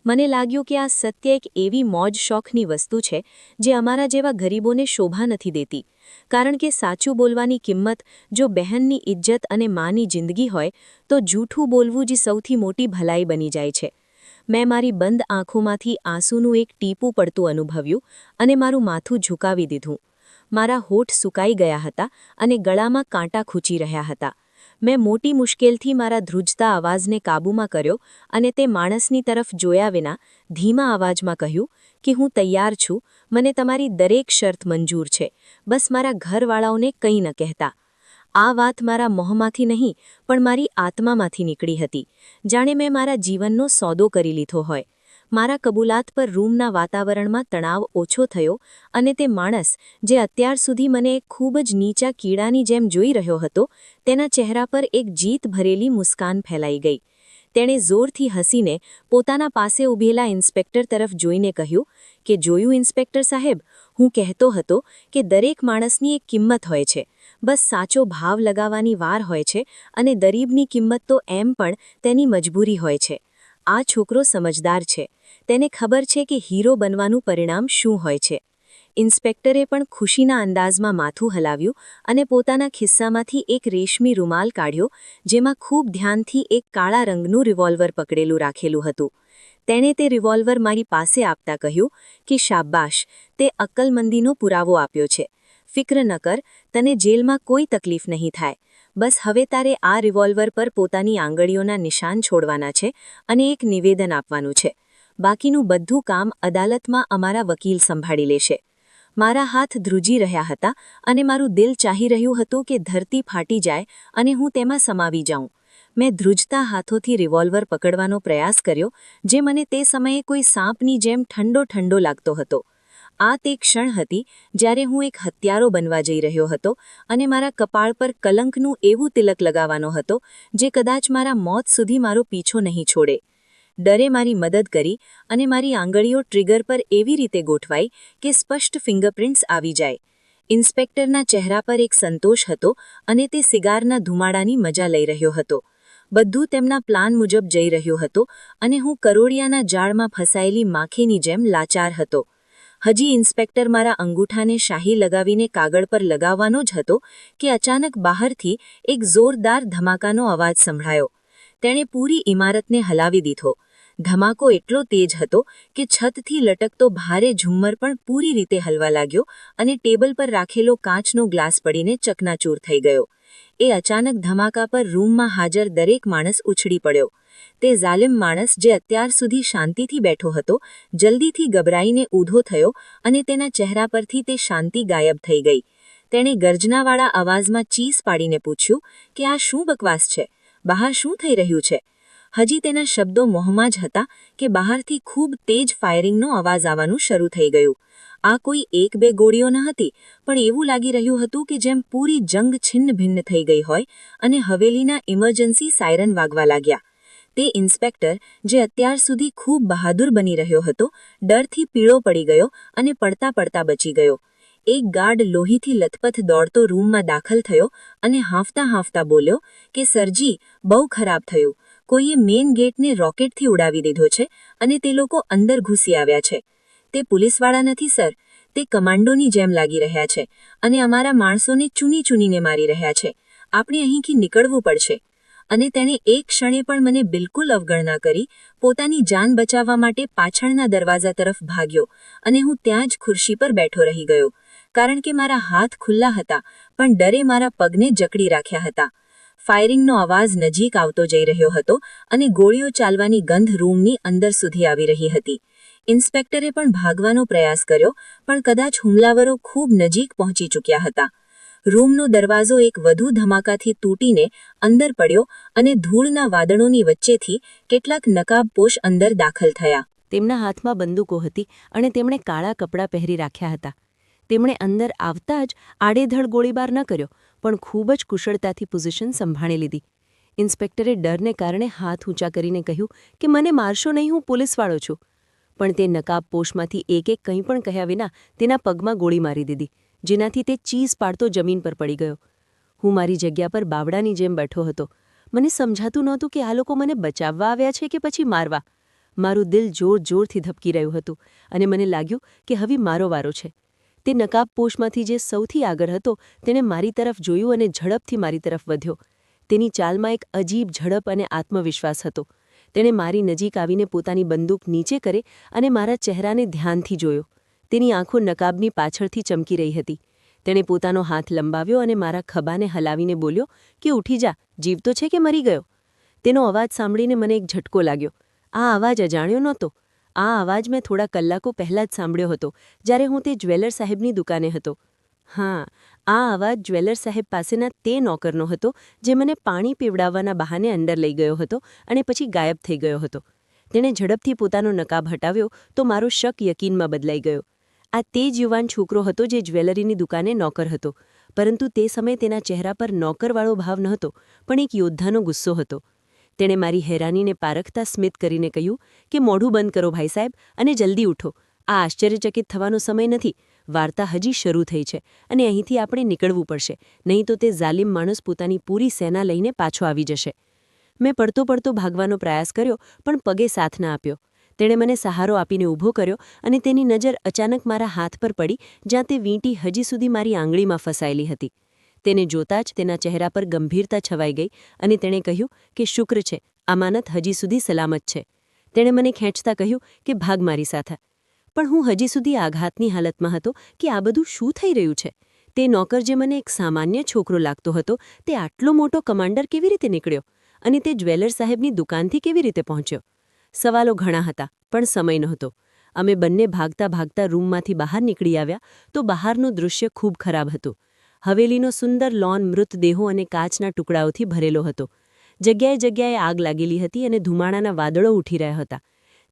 મને લાગ્યું કે આ સત્ય એક એવી મોજ શોખની વસ્તુ છે જે અમારા જેવા ગરીબોને શોભા નથી દેતી, કારણ કે સાચું બોલવાની કિંમત જો બહેનની ઇજ્જત અને માની જિંદગી હોય તો જૂઠું બોલવું જ સૌથી મોટી ભલાઈ બની જાય છે. મેં મારી બંધ આંખોમાંથી આંસુનું એક ટીપું પડતું અનુભવ્યું અને મારું માથું ઝુકાવી દીધું. મારા હોઠ સુકાઈ ગયા હતા અને ગળામાં કાંટા ખૂંચી રહ્યા હતા. મેં મોટી મુશ્કેલથી મારા ધ્રુજતા અવાજને કાબૂમાં કર્યો અને તે માણસની તરફ જોયા વિના ધીમા અવાજમાં કહ્યું કે હું તૈયાર છું, મને તમારી દરેક શરત મંજૂર છે, બસ મારા ઘરવાળાઓને કંઈ ન કહેતા. આ વાત મારા મોંમાંથી નહીં પણ મારી આત્મામાંથી નીકળી હતી, જાણે મેં મારા જીવનનો સોદો કરી લીધો હોય. મારા કબૂલાત પર રૂમના વાતાવરણમાં તણાવ ઓછો થયો અને તે માણસ જે અત્યાર સુધી મને એક ખૂબ જ નીચા કીડાની જેમ જોઈ રહ્યો હતો, તેના ચહેરા પર એક જીત ભરેલી મુસ્કાન ફેલાઈ ગઈ. તેણે જોરથી હસીને પોતાના પાસે ઊભેલા ઇન્સ્પેક્ટર તરફ જોઈને કહ્યું કે જોયું ઇન્સ્પેક્ટર સાહેબ, હું કહેતો હતો કે દરેક માણસની એક કિંમત હોય છે, બસ સાચો ભાવ લગાવવાની વાર હોય છે અને ગરીબની કિંમત તો એમ પણ તેની મજબૂરી હોય છે. આ છોકરો સમજદાર છે, તેને ખબર છે કે હીરો બનવાનું પરિણામ શું હોય છે. ઇન્સ્પેક્ટરે પણ ખુશીના અંદાજમાં માથું હલાવ્યું અને પોતાના ખિસ્સામાંથી એક રેશમી રૂમાલ કાઢ્યો, જેમાં ખૂબ ધ્યાનથી એક કાળા રંગનું રિવોલ્વર પકડેલું રાખેલું હતું. તેણે તે રિવોલ્વર મારી પાસે આપતા કહ્યું કે શાબાશ, તે અક્કલમંદીનો પુરાવો આપ્યો છે. ફિક્ર ન કર, તને જેલમાં કોઈ તકલીફ નહીં થાય. બસ હવે તારે આ રિવોલ્વર પર પોતાની આંગળીઓના નિશાન છોડવાના છે અને એક નિવેદન આપવાનું છે. બાકીનું બધું કામ અદાલતમાં અમારા વકીલ સંભાળી લેશે. મારા હાથ ધ્રુજી રહ્યા હતા અને મારું દિલ ચાહી રહ્યું હતું કે ધરતી ફાટી જાય અને હું તેમાં સમાવી જાઉં. મેં ધ્રુજતા હાથોથી રિવોલ્વર પકડવાનો પ્રયાસ કર્યો, જે મને તે સમયે કોઈ સાપની જેમ ઠંડો ઠંડો લાગતો હતો. આ તે ક્ષણ હતી જ્યારે હું એક હત્યારો બનવા જઈ રહ્યો હતો અને મારા કપાળ પર કલંકનું એવું તિલક લગાવવાનો હતો જે કદાચ મારા મોત સુધી મારો પીછો નહીં છોડે. ડરે મારી મદદ કરી અને મારી આંગળીઓ ટ્રિગર પર એવી રીતે ગોઠવાઈ કે સ્પષ્ટ ફિંગરપ્રિન્ટ્સ આવી જાય. ઇન્સ્પેક્ટરના ચહેરા પર એક સંતોષ હતો અને તે સિગારના ધુમાડાની મજા લઈ રહ્યો હતો. બધું તેમના પ્લાન મુજબ જઈ રહ્યું હતું અને હું કરોળિયાના જાળમાં ફસાયેલી માખીની જેમ લાચાર હતો. હજી ઇન્સ્પેક્ટર મારા અંગૂઠાને શાહી લગાવીને કાગળ પર લગાવવાનો જ હતો કે અચાનક બહારથી એક જોરદાર ધમાકાનો અવાજ સંભળાયો. તેણે પૂરી ઇમારતને હલાવી દીધો. ધમાકો એટલો તેજ હતો કે છતથી લટકતો ભારે ઝુમ્મર પણ પૂરી રીતે હલવા લાગ્યો અને ટેબલ પર રાખેલો કાચનો ગ્લાસ પડીને ચકનાચૂર થઈ ગયો. એ અચાનક ધમાકા પર રૂમમાં હાજર દરેક માણસ ઉછળી પડ્યો. તે ઝાલિમ માણસ જે અત્યાર સુધી શાંતિથી બેઠો હતો, જલ્દીથી ગભરાઈને ઊધો થયો અને તેના ચહેરા પરથી તે શાંતિ ગાયબ થઈ ગઈ. તેણે ગર્જનાવાળા અવાજમાં ચીસ પાડીને પૂછ્યું કે આ શું બકવાસ છે? બહાર શું થઈ રહ્યું છે? હજી તેના શબ્દો મોંમાં જ હતા કે બહારથી ખૂબ તેજ ફાયરિંગનો અવાજ આવવાનું શરૂ થઈ ગયું. આ કોઈ 1-2 ગોળીઓ ન હતી, પણ એવું લાગી રહ્યું હતું કે જેમ પૂરી જંગ છિન્ન ભિન્ન થઈ ગઈ હોય અને હવેલીના ઇમરજન્સી સાયરન વાગવા લાગ્યા. તે ઇન્સ્પેક્ટર, જે અત્યાર સુધી ખૂબ બહાદુર બની રહ્યો હતો, ડરથી પીળો પડી ગયો અને પડતા પડતા બચી ગયો. એક ગાર્ડ લોહીથી લથપથ દોડતો રૂમમાં દાખલ થયો અને હાંફતા હાંફતા બોલ્યો કે સરજી, બહુ ખરાબ થયું. કોઈએ મેઇન ગેટને રોકેટથી ઉડાવી દીધો છે અને તે લોકો અંદર ઘૂસી આવ્યા છે. તે પોલીસવાળા નથી સર, તે કમાન્ડોની જેમ લાગી રહ્યા છે અને અમારા માણસોને ચૂની ચૂનીને મારી રહ્યા છે. આપણે અહીંથી નીકળવું પડશે. અને તેણે એક ક્ષણે પણ મને બિલકુલ અવગણના કરી, પોતાની જાન બચાવવા માટે પાછળના દરવાજા તરફ ભાગ્યો અને હું ત્યાં જ ખુરશી પર બેઠો રહી ગયો, કારણ કે મારા હાથ ખુલ્લા હતા પણ ડરે મારા પગને જકડી રાખ્યા હતા. ફાયરિંગનો અવાજ નજીક આવતો જઈ રહ્યો હતો અને ગોળીઓ ચાલવાની ગંધ રૂમની અંદર સુધી આવી રહી હતી. ઇન્સ્પેક્ટરે પણ ભાગવાનો પ્રયાસ કર્યો, પણ કદાચ હુમલાવરો ખૂબ નજીક પહોંચી ચૂક્યા હતા. રૂમનો દરવાજો એક વધુ ધમાકાથી તૂટીને અંદર પડ્યો અને ધૂળના વાદળોની વચ્ચેથી કેટલાક નકાબપોશ અંદર દાખલ થયા. તેમના હાથમાં બંદૂકો હતી અને તેમણે કાળા કપડાં પહેરી રાખ્યા હતા. તેમણે અંદર આવતા જ આડેધડ ગોળીબાર ન કર્યો, પણ ખૂબ જ કુશળતાથી પોઝિશન સંભાળી લીધી. ઇન્સ્પેક્ટરે ડરને કારણે હાથ ઊંચા કરીને કહ્યું કે મને મારશો નહીં, હું પોલીસવાળો છું. પણ તે નકાબપોશમાંથી એક કંઈ પણ કહ્યા વિના તેના પગમાં ગોળી મારી દીધી, જેનાથી તે ચીસ પાડતો જમીન પર પડી ગયો. હું મારી જગ્યા પર બાવડાની જેમ બેઠો હતો. મને સમજાતું નહોતું કે આ લોકો મને બચાવવા આવ્યા છે કે પછી મારવા. મારું દિલ જોર-જોરથી ધબકી રહ્યું હતું અને મને લાગ્યું કે હવે મારો વારો છે. તે નકાબપોશમાંથી જે સૌથી આગળ હતો તેણે મારી તરફ જોયું અને ઝડપથી મારી તરફ વધ્યો. તેની ચાલમાં એક અજીબ ઝડપ અને આત્મવિશ્વાસ હતો. તેણે મારી નજીક આવીને પોતાની બંદૂક નીચે કરે અને મારા ચહેરાને ધ્યાનથી જોયો. તેની આંખો નકાબની પાછળથી ચમકી રહી હતી. તેણે પોતાનો હાથ લંબાવ્યો અને મારા ખભાને હલાવીને બોલ્યો કે ઉઠી જા, જીવતો છે કે મરી ગયો? તેનો અવાજ સાંભળીને મને એક ઝટકો લાગ્યો. આ અવાજ અજાણ્યો નહોતો. આ અવાજ મેં થોડા કલાકો પહેલાં જ સાંભળ્યો હતો, જ્યારે હું તે જ્વેલર સાહેબની દુકાને હતો. હા, આ અવાજ જ્વેલર સાહેબ પાસેના તે નોકરનો હતો જે મને પાણી પીવડાવવાના બહાને અંદર લઈ ગયો હતો અને પછી ગાયબ થઈ ગયો હતો. તેણે ઝડપથી પોતાનો નકાબ હટાવ્યો તો મારો શક યકીનમાં બદલાઈ ગયો. આ તે જ યુવાન છોકરો હતો જે જ્વેલરીની દુકાને નોકર હતો, પરંતુ તે સમયે તેના ચહેરા પર નોકરવાળો ભાવ નહોતો, પણ એક યોદ્ધાનો ગુસ્સો હતો. તેણે મારી હેરાનીને પારખતા સ્મિત કરીને કહ્યું કે મોઢું બંધ કરો ભાઈ સાહેબ અને જલ્દી ઉઠો. આ આશ્ચર્યચકિત થવાનો સમય નથી. વાર્તા હજી શરૂ થઈ છે અને અહીંથી આપણે નીકળવું પડશે, નહીં તો તે જાલિમ માણસ પોતાની પૂરી સેના લઈને પાછો આવી જશે. મેં પડતો પડતો ભાગવાનો પ્રયાસ કર્યો, પણ પગે સાથ ન આપ્યો. તેણે મને સહારો આપીને ઊભો કર્યો અને તેની નજર અચાનક મારા હાથ પર પડી, જ્યાં તે વીંટી હજી સુધી મારી આંગળીમાં ફસાયેલી હતી. તેને જોતાં જ તેના ચહેરા પર ગંભીરતા છવાઈ ગઈ અને તેણે કહ્યું કે શુક્ર છે, અમાનત હજી સુધી સલામત છે. તેણે મને ખેંચતા કહ્યું કે ભાગ મારી સાથે. પણ હું હજી સુધી આઘાતની હાલતમાં હતો કે આ બધું શું થઈ રહ્યું છે. તે નોકર જે મને એક સામાન્ય છોકરો લાગતો હતો, તે આટલો મોટો કમાન્ડર કેવી રીતે નીકળ્યો અને તે જ્વેલર સાહેબની દુકાનથી કેવી રીતે પહોંચ્યો? સવાલો ઘણા હતા, પણ સમય નહોતો. અમે બંને ભાગતા ભાગતા રૂમમાંથી બહાર નીકળી આવ્યા તો બહારનું દૃશ્ય ખૂબ ખરાબ હતું. હવેલીનો સુંદર લોન મૃતદેહો અને કાચના ટુકડાઓથી ભરેલો હતો. જગ્યાએ જગ્યાએ આગ લાગેલી હતી અને ધુમાડાના વાદળો ઉઠી રહ્યા હતા.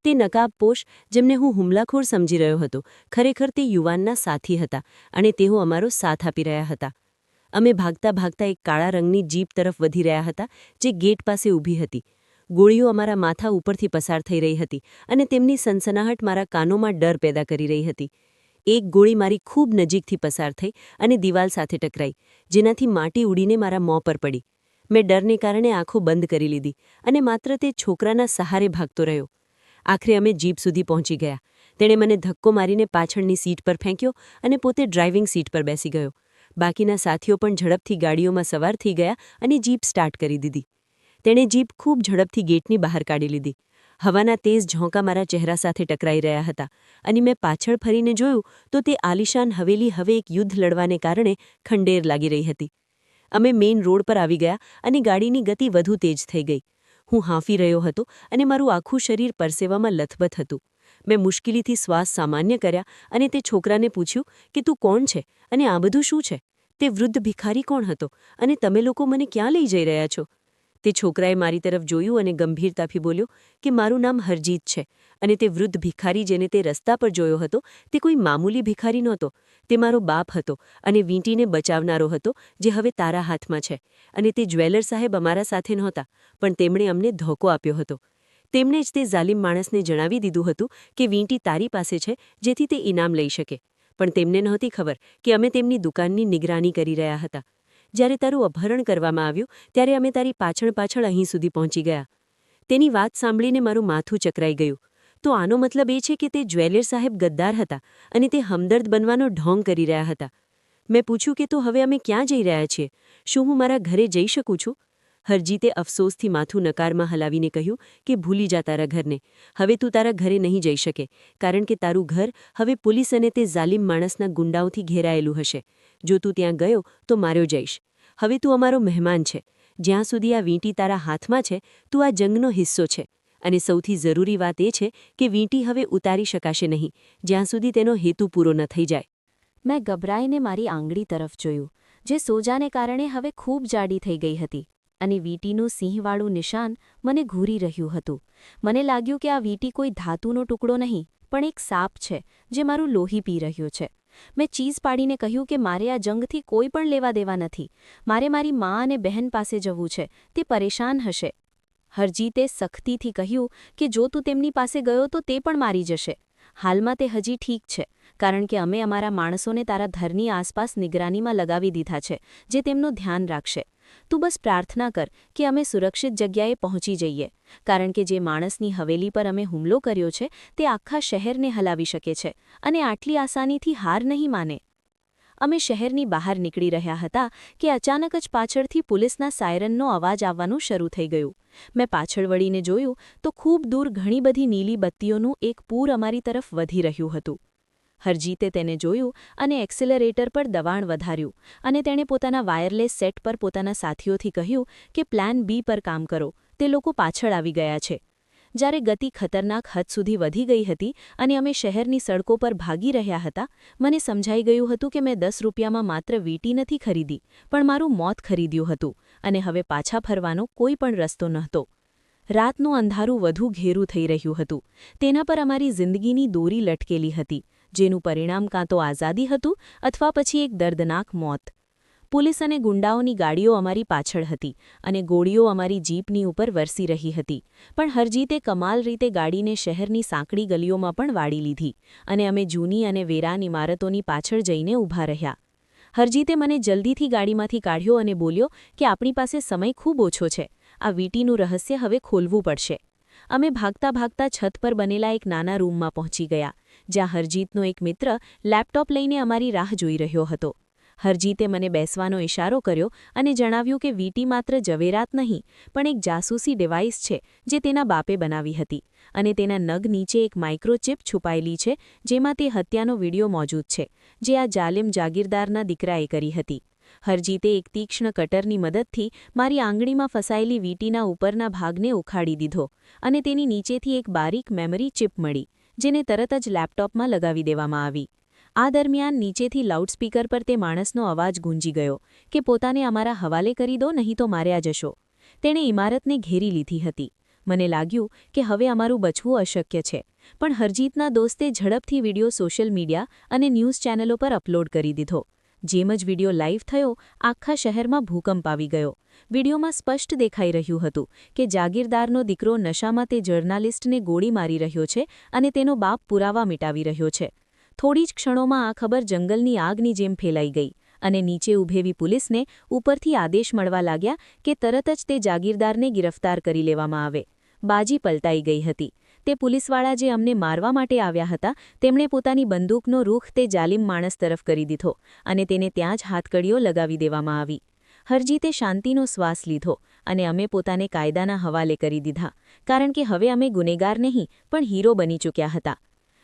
તે નકાબપોશ, જેમને હું હુમલાખોર સમજી રહ્યો હતો, ખરેખર તે યુવાનના સાથી હતા અને તેઓ અમારો સાથ આપી રહ્યા હતા. અમે ભાગતા ભાગતા એક કાળા રંગની જીપ તરફ વધી રહ્યા હતા, જે ગેટ પાસે ઊભી હતી. ગોળીઓ અમારા માથા ઉપરથી પસાર થઈ રહી હતી અને તેમની સનસનાહટ મારા કાનોમાં ડર પેદા કરી રહી હતી. એક ગોળી મારી ખૂબ નજીકથી પસાર થઈ અને દિવાલ સાથે ટકરાઈ, જેનાથી માટી ઉડીને મારા મોં પર પડી. મેં ડરને કારણે આંખો બંધ કરી લીધી અને માત્ર તે છોકરાના સહારે ભાગતો રહ્યો. આખરે અમે જીપ સુધી પહોંચી ગયા. તેણે મને ધક્કો મારીને પાછળની સીટ પર ફેંક્યો અને પોતે ડ્રાઇવિંગ સીટ પર બેસી ગયો. બાકીના સાથીઓ પણ ઝડપથી ગાડીઓમાં સવાર થઈ ગયા અને જીપ સ્ટાર્ટ કરી દીધી. તેણે જીપ ખૂબ ઝડપથી ગેટની બહાર કાઢી લીધી. હવાના તેજ ઝોંકા મારા ચહેરા સાથે ટકરાઈ રહ્યા હતા અને મેં પાછળ ફરીને જોયું તો તે આલિશાન હવેલી હવે એક યુદ્ધ લડવાને કારણે ખંડેર લાગી રહી હતી. અમે મેઇન રોડ પર આવી ગયા અને ગાડીની ગતિ વધુ તેજ થઈ ગઈ. હું હાંફી રહ્યો હતો અને મારું આખું શરીર પરસેવામાં લથબથ હતું. મેં મુશ્કેલીથી શ્વાસ સામાન્ય કર્યા અને તે છોકરાને પૂછ્યું કે તું કોણ છે અને આ બધું શું છે? તે વૃદ્ધ ભિખારી કોણ હતો અને તમે લોકો મને ક્યાં લઈ જઈ રહ્યા છો? તે છોકરાએ મારી તરફ જોયું અને ગંભીરતાથી બોલ્યો કે મારું નામ હરજીત છે અને તે વૃદ્ધ ભિખારી જેને તે રસ્તા પર જોયો હતો તે કોઈ મામૂલી ભિખારી નહોતો. તે મારો બાપ હતો અને વીંટીને બચાવનારો હતો, જે હવે તારા હાથમાં છે. અને તે જ્વેલર સાહેબ અમારા સાથે નહોતા, પણ તેમણે અમને ધોકો આપ્યો હતો. તેમણે જ તે જાલિમ માણસને જણાવી દીધું હતું કે વીંટી તારી પાસે છે, જેથી તે ઇનામ લઈ શકે. પણ તેમને નહોતી ખબર કે અમે તેમની દુકાનની નિગરાની કરી રહ્યા હતા. જ્યારે તારું અપહરણ કરવામાં આવ્યું ત્યારે અમે તારી પાછળ પાછળ અહીં સુધી પહોંચી ગયા. તેની વાત સાંભળીને મારું માથું ચકરાઈ ગયું. તો આનો મતલબ એ છે કે તે જ્વેલર સાહેબ ગદ્દાર હતા અને તે હમદર્દ બનવાનો ઢોંગ કરી રહ્યા હતા. મેં પૂછ્યું કે તો હવે અમે ક્યાં જઈ રહ્યા છીએ? શું હું મારા ઘરે જઈ શકું છું? હરજીતે અફસોસથી માથું નકારમાં હલાવીને કહ્યું કે ભૂલી જા તારા ઘરને. હવે તું તારા ઘરે નહીં જઈ શકે, કારણ કે તારું ઘર હવે પોલીસ અને તે ઝાલિમ માણસના ગુંડાઓથી ઘેરાયેલું હશે. જો તું ત્યાં ગયો તો માર્યો જઈશ. હવે તું અમારો મહેમાન છે. જ્યાં સુધી આ વીંટી તારા હાથમાં છે, તું આ જંગનો હિસ્સો છે. અને સૌથી જરૂરી વાત એ છે કે વીંટી હવે ઉતારી શકાશે નહીં, જ્યાં સુધી તેનો હેતુ પૂરો ન થઈ જાય. મેં ગભરાઈને મારી આંગળી તરફ જોયું, જે સોજાને કારણે હવે ખૂબ જાડી થઈ ગઈ હતી, અને વીંટીનું સિંહવાળું નિશાન મને ઘૂરી રહ્યું હતું. મને લાગ્યું કે આ વીંટી કોઈ ધાતુનો ટુકડો નહીં, પણ એક સાપ છે જે મારું લોહી પી રહ્યો છે. મેં ચીઝ પાડીને કહ્યું કે મારે આ જંગથી કોઈ પણ લેવા દેવા નથી. મારે મારી મા અને બહેન પાસે જવું છે, તે પરેશાન હશે. હરજીતે સખ્તીથી કહ્યું કે જો તું તેમની પાસે ગયો તો તે પણ મારી જશે. હાલમાં તે હજી ઠીક છે, કારણ કે અમે અમારા માણસોને તારા ઘરની આસપાસ નિગરાનીમાં લગાવી દીધા છે, જે તેમનું ધ્યાન રાખશે. તું બસ પ્રાર્થના કર કે અમે સુરક્ષિત જગ્યાએ પહોંચી જઈએ, કારણ કે જે માણસની હવેલી પર અમે હુમલો કર્યો છે તે આખા શહેરને હલાવી શકે છે અને આટલી આસાનીથી હાર નહીં માને. અમે શહેરની બહાર નીકળી રહ્યા હતા કે અચાનક જ પાછળથી પોલીસના સાયરનનો અવાજ આવવાનું શરૂ થઈ ગયું. મેં પાછળ વળીને જોયું તો ખૂબ દૂર ઘણી બધી નીલી બત્તીઓનું એક પૂર અમારી તરફ વધી રહ્યું હતું. હરજીતે તેને જોયું અને એક્સિલરેટર પર દબાણ વધાર્યું, અને તેણે પોતાના વાયરલેસ સેટ પર પોતાના સાથીઓથી કહ્યું કે પ્લાન બી પર કામ કરો, તે લોકો પાછળ આવી ગયા છે. જ્યારે ગતિ ખતરનાક હદ સુધી વધી ગઈ હતી અને અમે શહેરની સડકો પર ભાગી રહ્યા હતા, મને સમજાઈ ગયું હતું કે મેં 10 રૂપિયામાં માત્ર વીંટી નથી ખરીદી, પણ મારું મોત ખરીદ્યું હતું, અને હવે પાછા ફરવાનો કોઈ પણ રસ્તો નહોતો. રાતનું અંધારું વધુ ઘેરું થઈ રહ્યું હતું. તેના પર અમારી જિંદગીની દોરી લટકેલી હતી, જેનું પરિણામ કાં તો આઝાદી હતું અથવા પછી એક દર્દનાક મોત. પોલીસ અને ગુંડાઓની ગાડીઓ અમારી પાછળ હતી અને ગોળીઓ અમારી જીપની ઉપર વરસી રહી હતી, પણ હરજીતે કમાલ રીતે ગાડીને શહેરની સાંકડી ગલીઓમાં પણ વાળી લીધી, અને અમે જૂની અને વેરાન ઇમારતોની પાછળ જઈને ઊભા રહ્યા. હરજીતે મને જલ્દીથી ગાડીમાંથી કાઢ્યો અને બોલ્યો કે આપણી પાસે સમય ખૂબ ઓછો છે. આ વીંટીનું રહસ્ય હવે ખોલવું પડશે. અમે ભાગતા ભાગતા છત પર બનેલા એક નાના રૂમમાં પહોંચી ગયા, જ્યાં હરજીતનો એક મિત્ર લેપટોપ લઈને અમારી રાહ જોઈ રહ્યો હતો. હરજીતે મને બેસવાનો ઇશારો કર્યો અને જણાવ્યું કે વીંટી માત્ર ઝવેરાત નહીં, પણ એક જાસૂસી ડિવાઇસ છે જે તેના બાપે બનાવી હતી, અને તેના નગ નીચે એક માઇક્રોચિપ છુપાયેલી છે જેમાં તે હત્યાનો વિડિયો મોજૂદ છે, જે આ જાલિમ જાગીરદારના દીકરાએ કરી હતી. હરજીતે એક તીક્ષ્ણ કટરની મદદથી મારી આંગળીમાં ફસાયેલી વીંટીના ઉપરના ભાગને ઉખાડી દીધો, અને તેની નીચેથી એક બારીક મેમરી ચિપ મળી, જેને તરત જ લેપટોપમાં લગાવી દેવામાં આવી. આ દરમિયાન નીચેથી લાઉડસ્પીકર પર તે માણસનો અવાજ ગુંજી ગયો કે પોતાને અમારા હવાલે કરી દો, નહીં તો માર્યા જશો. તેણે ઇમારતને ઘેરી લીધી હતી. મને લાગ્યું કે હવે અમારું બચવું અશક્ય છે, પણ હરજીતના દોસ્તે ઝડપથી વિડિયો સોશિયલ મીડિયા અને ન્યૂઝ ચેનલો પર અપલોડ કરી દીધો. જેમ જ વિડિયો લાઈવ થયો, આખા શહેરમાં ભૂકંપ આવી ગયો. વિડિયોમાં સ્પષ્ટ દેખાઈ રહ્યું હતું કે જાગીરદારનો દીકરો નશામાં તે જર્નાલિસ્ટને ગોળી મારી રહ્યો છે અને તેનો બાપ પુરાવા મિટાવી રહ્યો છે. થોડી જ ક્ષણોમાં આ ખબર જંગલની આગની જેમ ફેલાઈ ગઈ, અને નીચે ઊભેલી પોલીસને ઉપરથી આદેશ મળવા લાગ્યા કે તરત જ તે જાગીરદારને ગિરફ્તાર કરી લેવામાં આવે. બાજી પલટાઈ ગઈ હતી. તે પોલીસવાળા જે અમને મારવા માટે આવ્યા હતા, તેમણે પોતાની બંદૂકનો રૂખ તે જાલિમ માણસ તરફ કરી દીધો, અને તેને ત્યાં જ હાથકડીઓ લગાવી દેવામાં આવી. હરજીતે શાંતિનો શ્વાસ લીધો, અને અમે પોતાને કાયદાના હવાલે કરી દીધા, કારણ કે હવે અમે ગુનેગાર નહીં પણ હીરો બની ચૂક્યા હતા.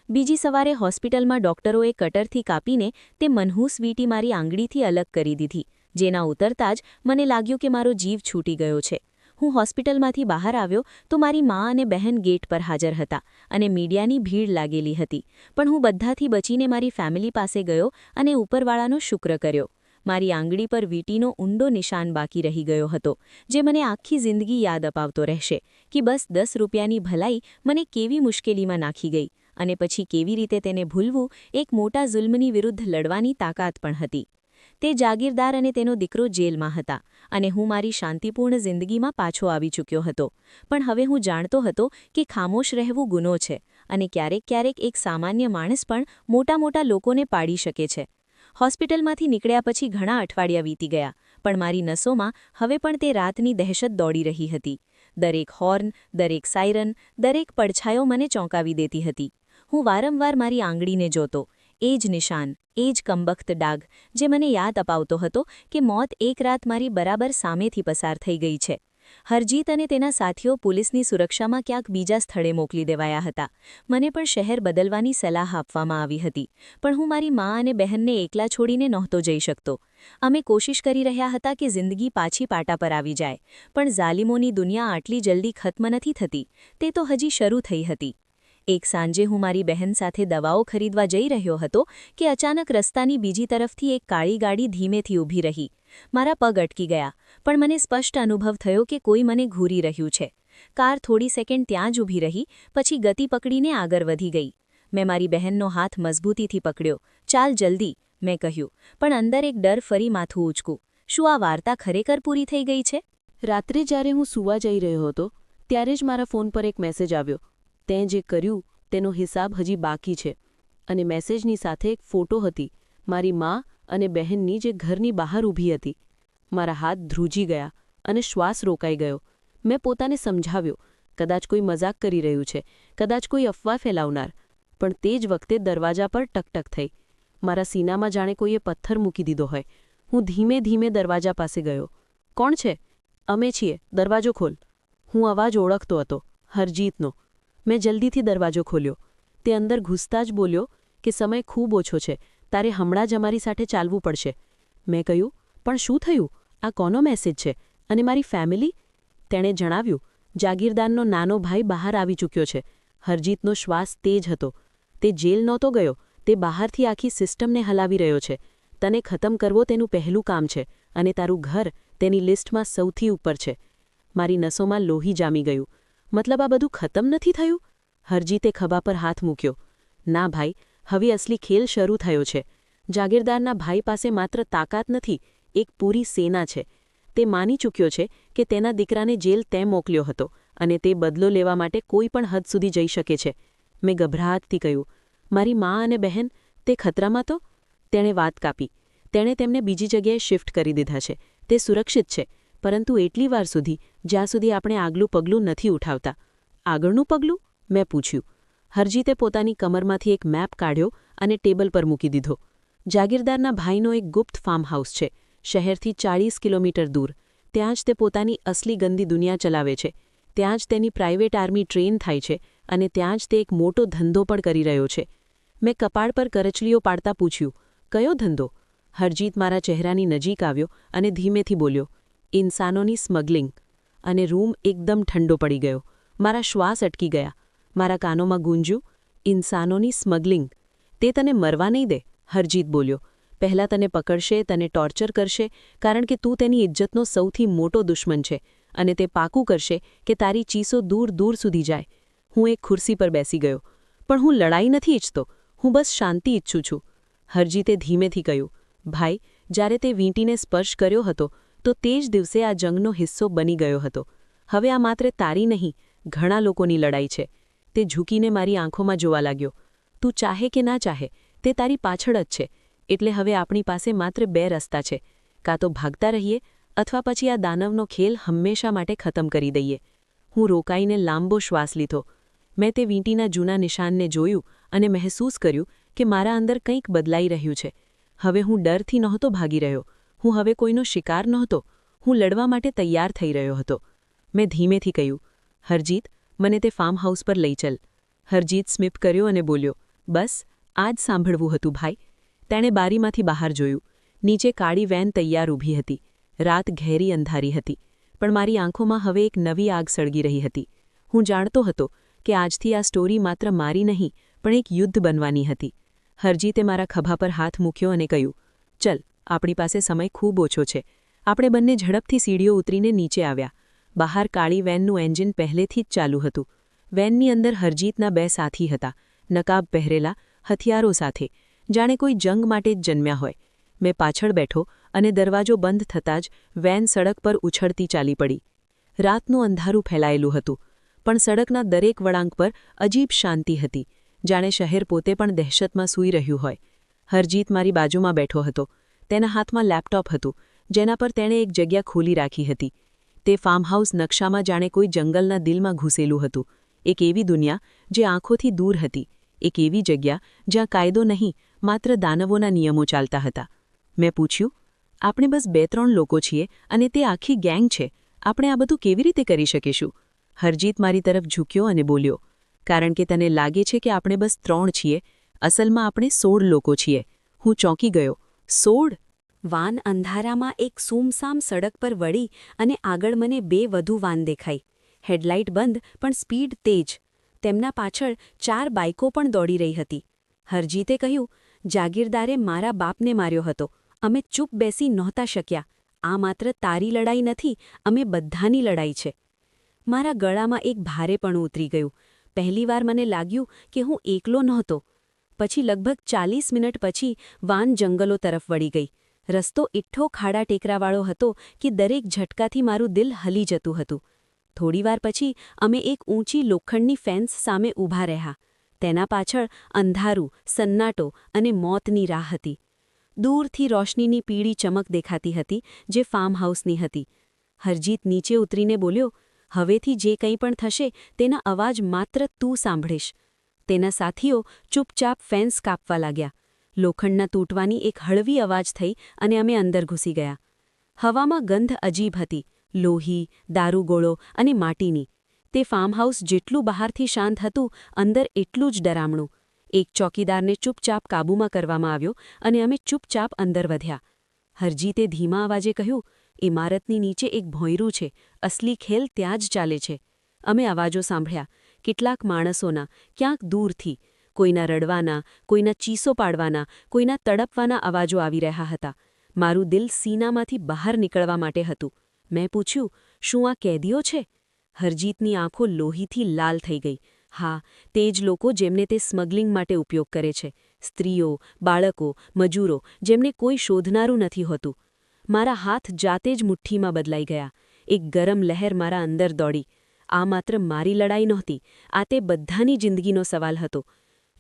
બીજી સવારે હોસ્પિટલમાં ડોક્ટરોએ કટરથી કાપીને તે મનહૂસ વીંટી મારી આંગળીથી અલગ કરી દીધી, જેના ઉતરતા જ મને લાગ્યું કે મારો જીવ છૂટી ગયો છે. હું હોસ્પિટલમાંથી બહાર આવ્યો તો મારી મા અને બહેન ગેટ પર હાજર હતા, અને મીડિયાની ભીડ લાગેલી હતી, પણ હું બધાથી બચીને મારી ફેમિલી પાસે ગયો અને ઉપરવાળાનો શુક્ર કર્યો. મારી આંગળી પર વીંટીનો ઊંડો નિશાન બાકી રહી ગયો હતો, જે મને આખી જિંદગી યાદ અપાવતો રહેશે કે બસ 10 રૂપિયાની ભલાઈ મને કેવી મુશ્કેલીમાં નાખી ગઈ, અને પછી કેવી રીતે તેને ભૂલવું એક મોટા જુલ્મની વિરુદ્ધ લડવાની તાકાત પણ હતી. તે જાગીરદાર અને તેનો દીકરો જેલમાં હતા, અને હું મારી શાંતિપૂર્ણ જિંદગીમાં પાછો આવી ચૂક્યો હતો. પણ હવે હું જાણતો હતો કે ખામોશ રહેવું ગુનો છે, અને ક્યારેક ક્યારેક એક સામાન્ય માણસ પણ મોટા મોટા લોકોને પાડી શકે છે. હોસ્પિટલમાંથી નીકળ્યા પછી ઘણા અઠવાડિયા વીતી ગયા, પણ મારી નસોમાં હવે પણ તે રાતની દહેશત દોડી રહી હતી. દરેક હોર્ન, દરેક સાયરન, દરેક પડછાયો મને ચોંકાવી દેતી હતી. હું વારંવાર મારી આંગળીને જોતો, એ જ નિશાન, એ જ કમબખ્ત ડાઘ, જે મને યાદ અપાવતો હતો કે મોત એક રાત મારી બરાબર સામેથી પસાર થઈ ગઈ છે. હરજીત અને તેના સાથીઓ પોલીસની સુરક્ષામાં ક્યાંક બીજા સ્થળે મોકલી દેવાયા હતા. મને પણ શહેર બદલવાની સલાહ આપવામાં આવી હતી, પણ હું મારી મા અને બહેનને એકલા છોડીને નહોતો જઈ શકતો. અમે કોશિશ કરી રહ્યા હતા કે જિંદગી પાછી પાટા પર આવી જાય, પણ ઝાલિમોની દુનિયા આટલી જલ્દી ખત્મ નથી થતી, તે તો હજી શરૂ થઈ હતી. એક સાંજે હું મારી બહેન સાથે દવાઓ ખરીદવા જઈ રહ્યો હતો કે અચાનક રસ્તાની બીજી તરફથી એક કાળી ગાડી ધીમેથી ઊભી રહી. મારા પગ અટકી ગયા, પણ મને સ્પષ્ટ અનુભવ થયો કે કોઈ મને ઘૂરી રહ્યું છે. કાર થોડી સેકન્ડ ત્યાં જ ઊભી રહી, પછી ગતિ પકડીને આગળ વધી ગઈ. મેં મારી બહેનનો હાથ મજબૂતીથી પકડ્યો. ચાલ જલ્દી, મેં કહ્યું, પણ અંદર એક ડર ફરી માથું ઊંચકું. શું આ વાર્તા ખરેખર પૂરી થઈ ગઈ છે? રાત્રે જ્યારે હું સૂવા જઈ રહ્યો હતો ત્યારે જ મારા ફોન પર એક મેસેજ આવ્યો. તેં જે કર્યું તેનો હિસાબ હજી બાકી છે. અને મેસેજની સાથે એક ફોટો હતી, મારી મા અને બહેનની, જે ઘરની બહાર ઊભી હતી. મારા હાથ ધ્રુજી ગયા અને શ્વાસ રોકાઈ ગયો. મેં પોતાને સમજાવ્યો, કદાચ કોઈ મજાક કરી રહ્યું છે, કદાચ કોઈ અફવા ફેલાવનાર. પણ તે જ વખતે દરવાજા પર ટકટક થઈ. મારા સીનામાં જાણે કોઈએ પથ્થર મૂકી દીધો હોય. હું ધીમે ધીમે દરવાજા પાસે ગયો. કોણ છે? અમે છીએ, દરવાજો ખોલ. હું અવાજ ઓળખતો હતો, હરજીતનો. મેં જલ્દીથી દરવાજો ખોલ્યો. તે અંદર ઘૂસતા જ બોલ્યો કે સમય ખૂબ ઓછો છે, તારે હમણાં જ અમારી સાથે ચાલવું પડશે. મેં કહ્યું, પણ શું થયું? આ કોનો મેસેજ છે? અને મારી ફેમિલી? તેણે જણાવ્યું, જાગીરદારનો નાનો ભાઈ બહાર આવી ચૂક્યો છે. હરજીતનો શ્વાસ તેજ હતો. તે જેલ નહોતો ગયો, તે બહારથી આખી સિસ્ટમને હલાવી રહ્યો છે. તને ખતમ કરવો તેનું પહેલું કામ છે, અને તારું ઘર તેની લિસ્ટમાં સૌથી ઉપર છે. મારી નસોમાં લોહી જામી ગયું. મતલબ આ બધું ખતમ નથી થયું? હરજીતે ખભા પર હાથ મૂક્યો. ના ભાઈ, હવે અસલી ખેલ શરૂ થયો છે. જાગીરદારના ભાઈ પાસે માત્ર તાકાત નથી, એક પૂરી સેના છે. તે માની ચૂક્યો છે કે તેના દીકરાને જેલ તેમ મોકલ્યો હતો, અને તે બદલો લેવા માટે કોઈ પણ હદ સુધી જઈ શકે છે. મેં ગભરાટથી કહ્યું, મારી મા અને બહેન, તે ખતરામાં તો? તેણે વાત કાપી. તેણે તેમને બીજી જગ્યાએ શિફ્ટ કરી દીધા છે. તે સુરક્ષિત છે, પરંતુ એટલી વાર સુધી જ્યાં સુધી આપણે આગલું પગલું નથી ઉઠાવતા. આગળનું પગલું? મેં પૂછ્યું. હરજીતે પોતાની કમરમાંથી એક મેપ કાઢ્યો અને ટેબલ પર મૂકી દીધો. જાગીરદારના ભાઈનો એક ગુપ્ત ફાર્મ હાઉસ છે, શહેરથી 40 કિલોમીટર દૂર. ત્યાં જ તે પોતાની અસલી ગંદી દુનિયા ચલાવે છે. ત્યાં જ તેની પ્રાઇવેટ આર્મી ટ્રેન થાય છે, અને ત્યાં જ તે એક મોટો ધંધો પણ કરી રહ્યો છે. મેં કપાળ પર કરચલીઓ પાડતા પૂછ્યું, કયો ધંધો? હરજીત મારા ચહેરાની નજીક આવ્યો અને ધીમેથી બોલ્યો, ઇન્સાનોની સ્મગલિંગ. અને રૂમ એકદમ ઠંડો પડી ગયો. મારા શ્વાસ અટકી ગયા. મારા કાનોમાં ગૂંજ્યું, ઇન્સાનોની સ્મગલિંગ. તે તને મરવા નહીં દે, હરજીત બોલ્યો. પહેલાં તને પકડશે, તને ટોર્ચર કરશે, કારણ કે તું તેની ઇજ્જતનો સૌથી મોટો દુશ્મન છે, અને તે પાકું કરશે કે તારી ચીસો દૂર દૂર સુધી જાય. હું એક ખુરશી પર બેસી ગયો. પણ હું લડાઈ નથી ઈચ્છતો, હું બસ શાંતિ ઈચ્છું છું. હરજીતે ધીમેથી કહ્યું, ભાઈ, જ્યારે તે વીંટીને સ્પર્શ કર્યો હતો તો તે જ દિવસે આ જંગનો હિસ્સો બની ગયો હતો. હવે આ માત્ર તારી નહીં, ઘણા લોકોની લડાઈ છે. તે ઝૂકીને મારી આંખોમાં જોવા લાગ્યો. તું ચાહે કે ના ચાહે, તે તારી પાછળ જ છે. એટલે હવે આપણી પાસે માત્ર 2 રસ્તા છે. કાં તો ભાગતા રહીએ, અથવા પછી આ દાનવનો ખેલ હંમેશા માટે ખતમ કરી દઈએ. હું રોકાઈને લાંબો શ્વાસ લીધો. મેં તે વીંટીના જૂના નિશાનને જોયું અને મહેસૂસ કર્યું કે મારા અંદર કંઈક બદલાઈ રહ્યું છે. હવે હું ડરથી નહોતો ભાગી રહ્યો. હું હવે કોઈનો શિકાર નહોતો. હું લડવા માટે તૈયાર થઈ રહ્યો હતો. મેં ધીમેથી કહ્યું, હરજીત, મને તે ફાર્મ હાઉસ પર લઈ ચલ. હરજીત સ્મિપ કર્યો અને બોલ્યો, બસ, આ જ સાંભળવું હતું ભાઈ. તેણે બારીમાંથી બહાર જોયું. નીચે કાળી વેન તૈયાર ઊભી હતી. રાત ઘેરી અંધારી હતી, પણ મારી આંખોમાં હવે એક નવી આગ સળગી રહી હતી. હું જાણતો હતો કે આજથી આ સ્ટોરી માત્ર મારી નહીં, પણ એક યુદ્ધ બનવાની હતી. હરજીતે મારા ખભા પર હાથ મૂક્યો અને કહ્યું, ચલ, આપણી પાસે સમય ખૂબ ઓછો છે. આપણે બંને ઝડપથી સીડીઓ ઉતરીને નીચે આવ્યા. બહાર કાળી વેનનું એન્જિન પહેલેથી જ ચાલુ હતું. વેનની અંદર હરજીતના 2 સાથી હતા, નકાબ પહેરેલા, હથિયારો સાથે, જાણે કોઈ જંગ માટે જ જન્મ્યા હોય. મેં પાછળ બેઠો અને દરવાજો બંધ થતાં જ વેન સડક પર ઉછળતી ચાલી પડી. રાતનું અંધારું ફેલાયેલું હતું, પણ સડકના દરેક વળાંક પર અજીબ શાંતિ હતી, જાણે શહેર પોતે પણ દહેશતમાં સૂઈ રહ્યું હોય. હરજીત મારી બાજુમાં બેઠો હતો. તેના હાથમાં લેપટોપ હતું, જેના પર તેણે એક જગ્યા ખોલી રાખી હતી. તે ફાર્મહાઉસ નકશામાં જાણે કોઈ જંગલના દિલમાં ઘૂસેલું હતું, એક એવી દુનિયા જે આંખોથી દૂર હતી, એક એવી જગ્યા જ્યાં કાયદો નહીં, માત્ર દાનવોના નિયમો ચાલતા હતા. મેં પૂછ્યું, આપણે બસ 2-3 લોકો છીએ અને તે આખી ગેંગ છે, આપણે આ બધું કેવી રીતે કરી શકીશું? હરજીત મારી તરફ ઝૂક્યો અને બોલ્યો, કારણ કે તને લાગે છે કે આપણે બસ 3 છીએ, અસલમાં આપણે 16 લોકો છીએ. હું ચોંકી ગયો. 16? વાન અંધારામાં એક સૂમસામ સડક પર વળી અને આગળ મને 2 વધુ વાન દેખાઈ. હેડલાઇટ બંધ પણ સ્પીડ તેજ. તેમના પાછળ 4 બાઇકો પણ દોડી રહી હતી. હરજીતે કહ્યું, જાગીરદારે મારા બાપને માર્યો હતો. અમે ચૂપ બેસી નહોતા શક્યા. આ માત્ર તારી લડાઈ નથી, અમે બધાની લડાઈ છે. મારા ગળામાં એક ભારેપણું ઉતરી ગયું. પહેલીવાર મને લાગ્યું કે હું એકલો નહોતો. પછી લગભગ 40 મિનિટ પછી વાન જંગલો તરફ વળી ગઈ. રસ્તો એટલો ખાડા ટેકરાવાળો હતો કે દરેક ઝટકાથી મારું દિલ હલી જતું હતું. થોડીવાર પછી અમે એક ઊંચી લોખંડની ફેન્સ સામે ઊભા રહ્યા. તેના પાછળ અંધારું, સન્નાટો અને મોતની રાહ હતી. દૂરથી રોશનીની પીળી ચમક દેખાતી હતી, જે ફાર્મહાઉસની હતી. હરજીત નીચે ઉતરીને બોલ્યો, હવેથી જે કંઈ પણ થશે તેના અવાજ માત્ર તું સાંભળીશ. તેના સાથીઓ ચૂપચાપ ફેન્સ કાપવા લાગ્યા. લોખંડના તૂટવાની એક હળવી અવાજ થઈ અને અમે અંદર ઘૂસી ગયા. હવામાં ગંધ અજીબ હતી, લોહી, દારૂગોળો અને માટીની. તે ફાર્મહાઉસ જેટલું બહારથી શાંત હતું, અંદર એટલું જ ડરામણું. એક ચોકીદારને ચૂપચાપ કાબૂમાં કરવામાં આવ્યો અને અમે ચૂપચાપ અંદર વધ્યા. હરજીતે ધીમા અવાજે કહ્યું, ઇમારતની નીચે એક ભોંયરું છે, અસલી ખેલ ત્યાં જ ચાલે છે. અમે અવાજો સાંભળ્યા, કેટલાક માણસોના, ક્યાંક દૂરથી. કોઈના રડવાના, કોઈના ચીસો પાડવાના, કોઈના તડપવાના અવાજો આવી રહ્યા હતા. મારું દિલ સીનામાંથી બહાર નીકળવા માટે હતું. મેં પૂછ્યું, શું આ કેદીઓ છે? હરજીતની આંખો લોહીથી લાલ થઈ ગઈ. હા, તે જ લોકો જેમને તે સ્મગલિંગ માટે ઉપયોગ કરે છે. સ્ત્રીઓ, બાળકો, મજૂરો, જેમને કોઈ શોધનારું નથી હોતું. મારા હાથ જાતે જ મુઠ્ઠીમાં બદલાઈ ગયા. એક ગરમ લહેર મારા અંદર દોડી. આ માત્ર મારી લડાઈ નહોતી, આ તે બધાની જિંદગીનો સવાલ હતો.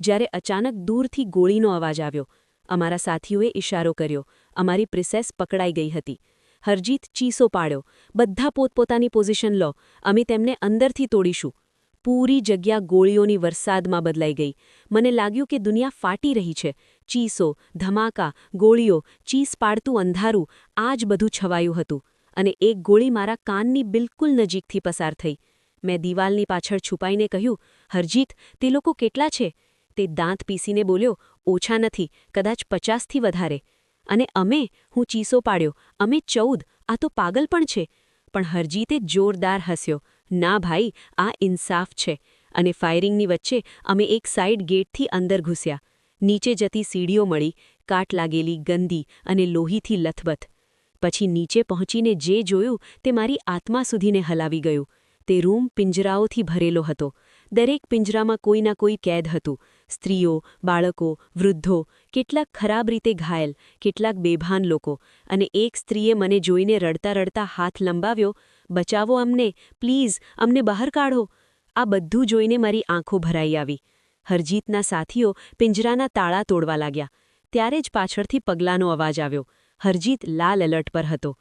જ્યારે અચાનક દૂરથી ગોળીનો અવાજ આવ્યો. અમારા સાથીઓએ ઇશારો કર્યો. અમારી પ્રિસેસ પકડાઈ ગઈ હતી. હરજીત ચીસો પાડ્યો, બધા પોતપોતાની પોઝિશન લો, અમે તેમને અંદરથી તોડીશું. પૂરી જગ્યા ગોળીઓની વરસાદમાં બદલાઈ ગઈ. મને લાગ્યું કે દુનિયા ફાટી રહી છે. ચીસો, ધમાકા, ગોળીઓ, ચીસ પાડતું અંધારું, આ જ બધું છવાયું હતું. અને એક ગોળી મારા કાનની બિલકુલ નજીકથી પસાર થઈ. મેં દિવાલની પાછળ છુપાઈને કહ્યું, હરજીત, તે લોકો કેટલા છે? તે દાંત પીસીને બોલ્યો, ઓછા નથી, કદાચ 50થી વધારે. અને અમે, હું ચીસો પાડ્યો, અમે 14, આ તો પાગલ પણ છે. પણ હરજીતે જોરદાર હસ્યો. ના ભાઈ, આ ઇન્સાફ છે. અને ફાયરિંગની વચ્ચે અમે એક સાઇડ ગેટથી અંદર ઘૂસ્યા. નીચે જતી સીડીઓ મળી, કાટ લાગેલી, ગંદી અને લોહીથી લથબથ. પછી નીચે પહોંચીને જે જોયું તે મારી આત્મા સુધીને હલાવી ગયું. તે રૂમ પિંજરાઓથી ભરેલો હતો. દરેક પિંજરામાં કોઈના કોઈ કેદ હતું. સ્ત્રીઓ, બાળકો, વૃદ્ધો, કેટલાક ખરાબ રીતે ઘાયલ, કેટલાક બેભાન લોકો. અને એક સ્ત્રીએ મને જોઈને રડતા રડતા હાથ લંબાવ્યો, બચાવો અમને, પ્લીઝ, અમને બહાર કાઢો. આ બધું જોઈને મારી આંખો ભરાઈ આવી. હરજીતના સાથીઓ પિંજરાના તાળા તોડવા લાગ્યા. ત્યારે જ પાછળથી પગલાંનો અવાજ આવ્યો. હરજીત લાલ એલર્ટ પર હતો.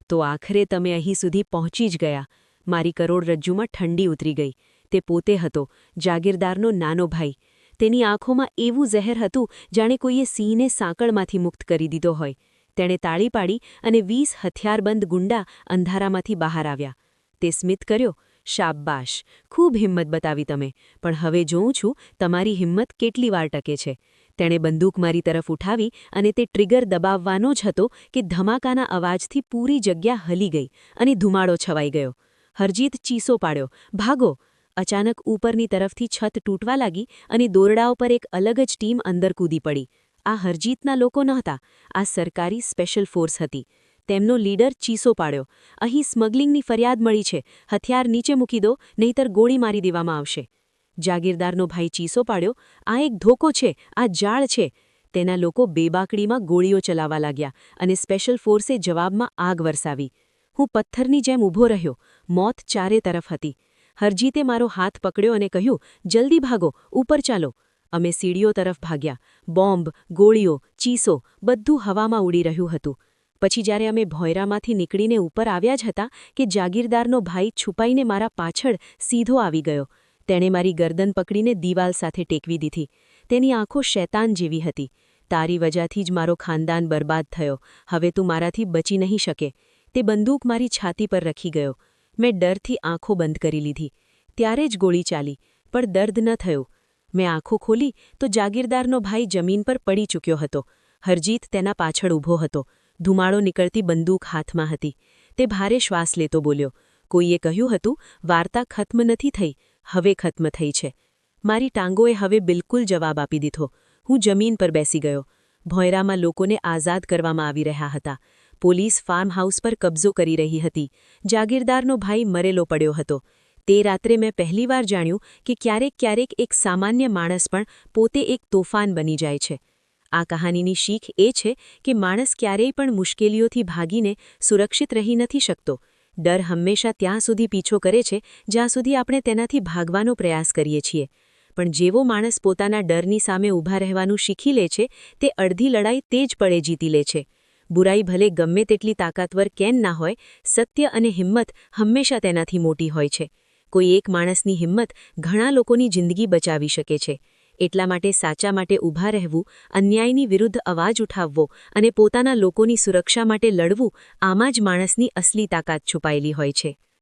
તો આખરે તમે અહીં સુધી પહોંચી જ ગયા. મારી કરોડરજ્જુમાં ઠંડી ઉતરી ગઈ. તે પોતે હતો, જાગીરદારનો નાનો ભાઈ. તેની આંખોમાં એવું ઝેર હતું જાણે કોઈએ સિંહને સાંકળમાંથી મુક્ત કરી દીધો હોય. તેણે તાળી પાડી અને 20 હથિયારબંધ ગુંડા અંધારામાંથી બહાર આવ્યા. તે સ્મિત કર્યો, શાબાશ, ખૂબ હિંમત બતાવી તમે, પણ હવે જોઉં છું તમારી હિંમત કેટલી વાર ટકે છે. તેણે બંદૂક મારી તરફ ઉઠાવી અને તે ટ્રિગર દબાવવાનો જ હતો કે ધમાકાના અવાજથી પૂરી જગ્યા હલી ગઈ અને ધુમાડો છવાઈ ગયો. હરજીત ચીસો પાડ્યો, ભાગો! અચાનક ઉપરની તરફથી છત તૂટવા લાગી અને દોરડાઓ પર એક અલગ જ ટીમ અંદર કૂદી પડી. આ હરજીતના લોકો નહોતા, આ સરકારી સ્પેશિયલ ફોર્સ હતી. તેમનો લીડર ચીસો પાડ્યો, અહીં સ્મગલિંગની ફરિયાદ મળી છે, હથિયાર નીચે મૂકી દો, નહીંતર ગોળી મારી દેવામાં આવશે. જાગીરદારનો ભાઈ ચીસો પાડ્યો, આ એક ધોકો છે, આ જાળ છે. તેના લોકો બેબાકડીમાં ગોળીઓ ચલાવવા લાગ્યા અને સ્પેશિયલ ફોર્સે જવાબમાં આગ વરસાવી. હું પથ્થરની જેમ ઊભો રહ્યો. મોત ચારે તરફ હતી. હરજીતે મારો હાથ પકડ્યો અને કહ્યું, જલ્દી ભાગો, ઉપર ચાલો. અમે સીડીઓ તરફ ભાગ્યા. બોમ્બ, ગોળીઓ, ચીસો, બધું હવામાં ઉડી રહ્યું હતું. પછી જ્યારે અમે ભોંયરામાંથી નીકળીને ઉપર આવ્યા જ હતા કે જાગીરદારનો ભાઈ છુપાઈને મારા પાછળ સીધો આવી ગયો. તેણે મારી ગરદન પકડીને દીવાલ સાથે ટેકવી દીધી. તેની આંખો શૈતાન જેવી હતી. તારી વજહથી જ મારો ખાનદાન બરબાદ થયો. હવે તું મારાથી બચી નહીં શકે. તે બંદૂક મારી છાતી પર રખી ગયો. મેં ડરથી આંખો બંધ કરી લીધી. ત્યારે જ ગોળી ચાલી, પણ દર્દ ન થયો. મેં આંખો ખોલી તો જાગીરદારનો ભાઈ જમીન પર પડી ચૂક્યો હતો. હરજીત તેના પાછળ ઊભો હતો. ધુમાડો નીકળતી બંદૂક હાથમાં હતી. તે ભારે શ્વાસ લેતો બોલ્યો. કોઈએ કહ્યું હતું, વાર્તા ખત્મ નથી થઈ, હવે ખત્મ થઈ છે. મારી ટાંગોએ હવે બિલકુલ જવાબ આપી દીધો. હું જમીન પર બેસી ગયો. ભોંયરામાં લોકોને આઝાદ કરવામાં આવી રહ્યા હતા. પોલીસ ફાર્મ હાઉસ પર કબજો કરી રહી હતી. જાગીરદારનો ભાઈ મરેલો પડ્યો હતો. તે રાત્રે મેં પહેલીવાર જાણ્યું કે ક્યારેક ક્યારેક એક સામાન્ય માણસ પણ પોતે એક તોફાન બની જાય છે. આ કહાનીની શીખ એ છે કે માણસ ક્યારેય પણ મુશ્કેલીઓથી ભાગીને સુરક્ષિત રહી નથી શકતો. ડર હંમેશા ત્યાં સુધી પીછો કરે છે જ્યાં સુધી આપણે તેનાથી ભાગવાનો પ્રયાસ કરીએ છીએ. પણ જેવો માણસ પોતાના ડરની સામે ઊભા રહેવાનું શીખી લે છે, તે અડધી લડાઈ તે જ પળે જીતી લે છે. બુરાઈ ભલે ગમે તેટલી તાકાતવર કેમ ના હોય, સત્ય અને હિંમત હંમેશા તેનાથી મોટી હોય છે. કોઈ એક માણસની હિંમત ઘણા લોકોની જિંદગી બચાવી શકે છે. એટલા માટે સાચા માટે ઊભા રહેવું, અન્યાયની વિરુદ્ધ અવાજ ઉઠાવવો અને પોતાના લોકોની સુરક્ષા માટે લડવું, આમાં જ માણસની અસલી તાકાત છુપાયેલી હોય છે.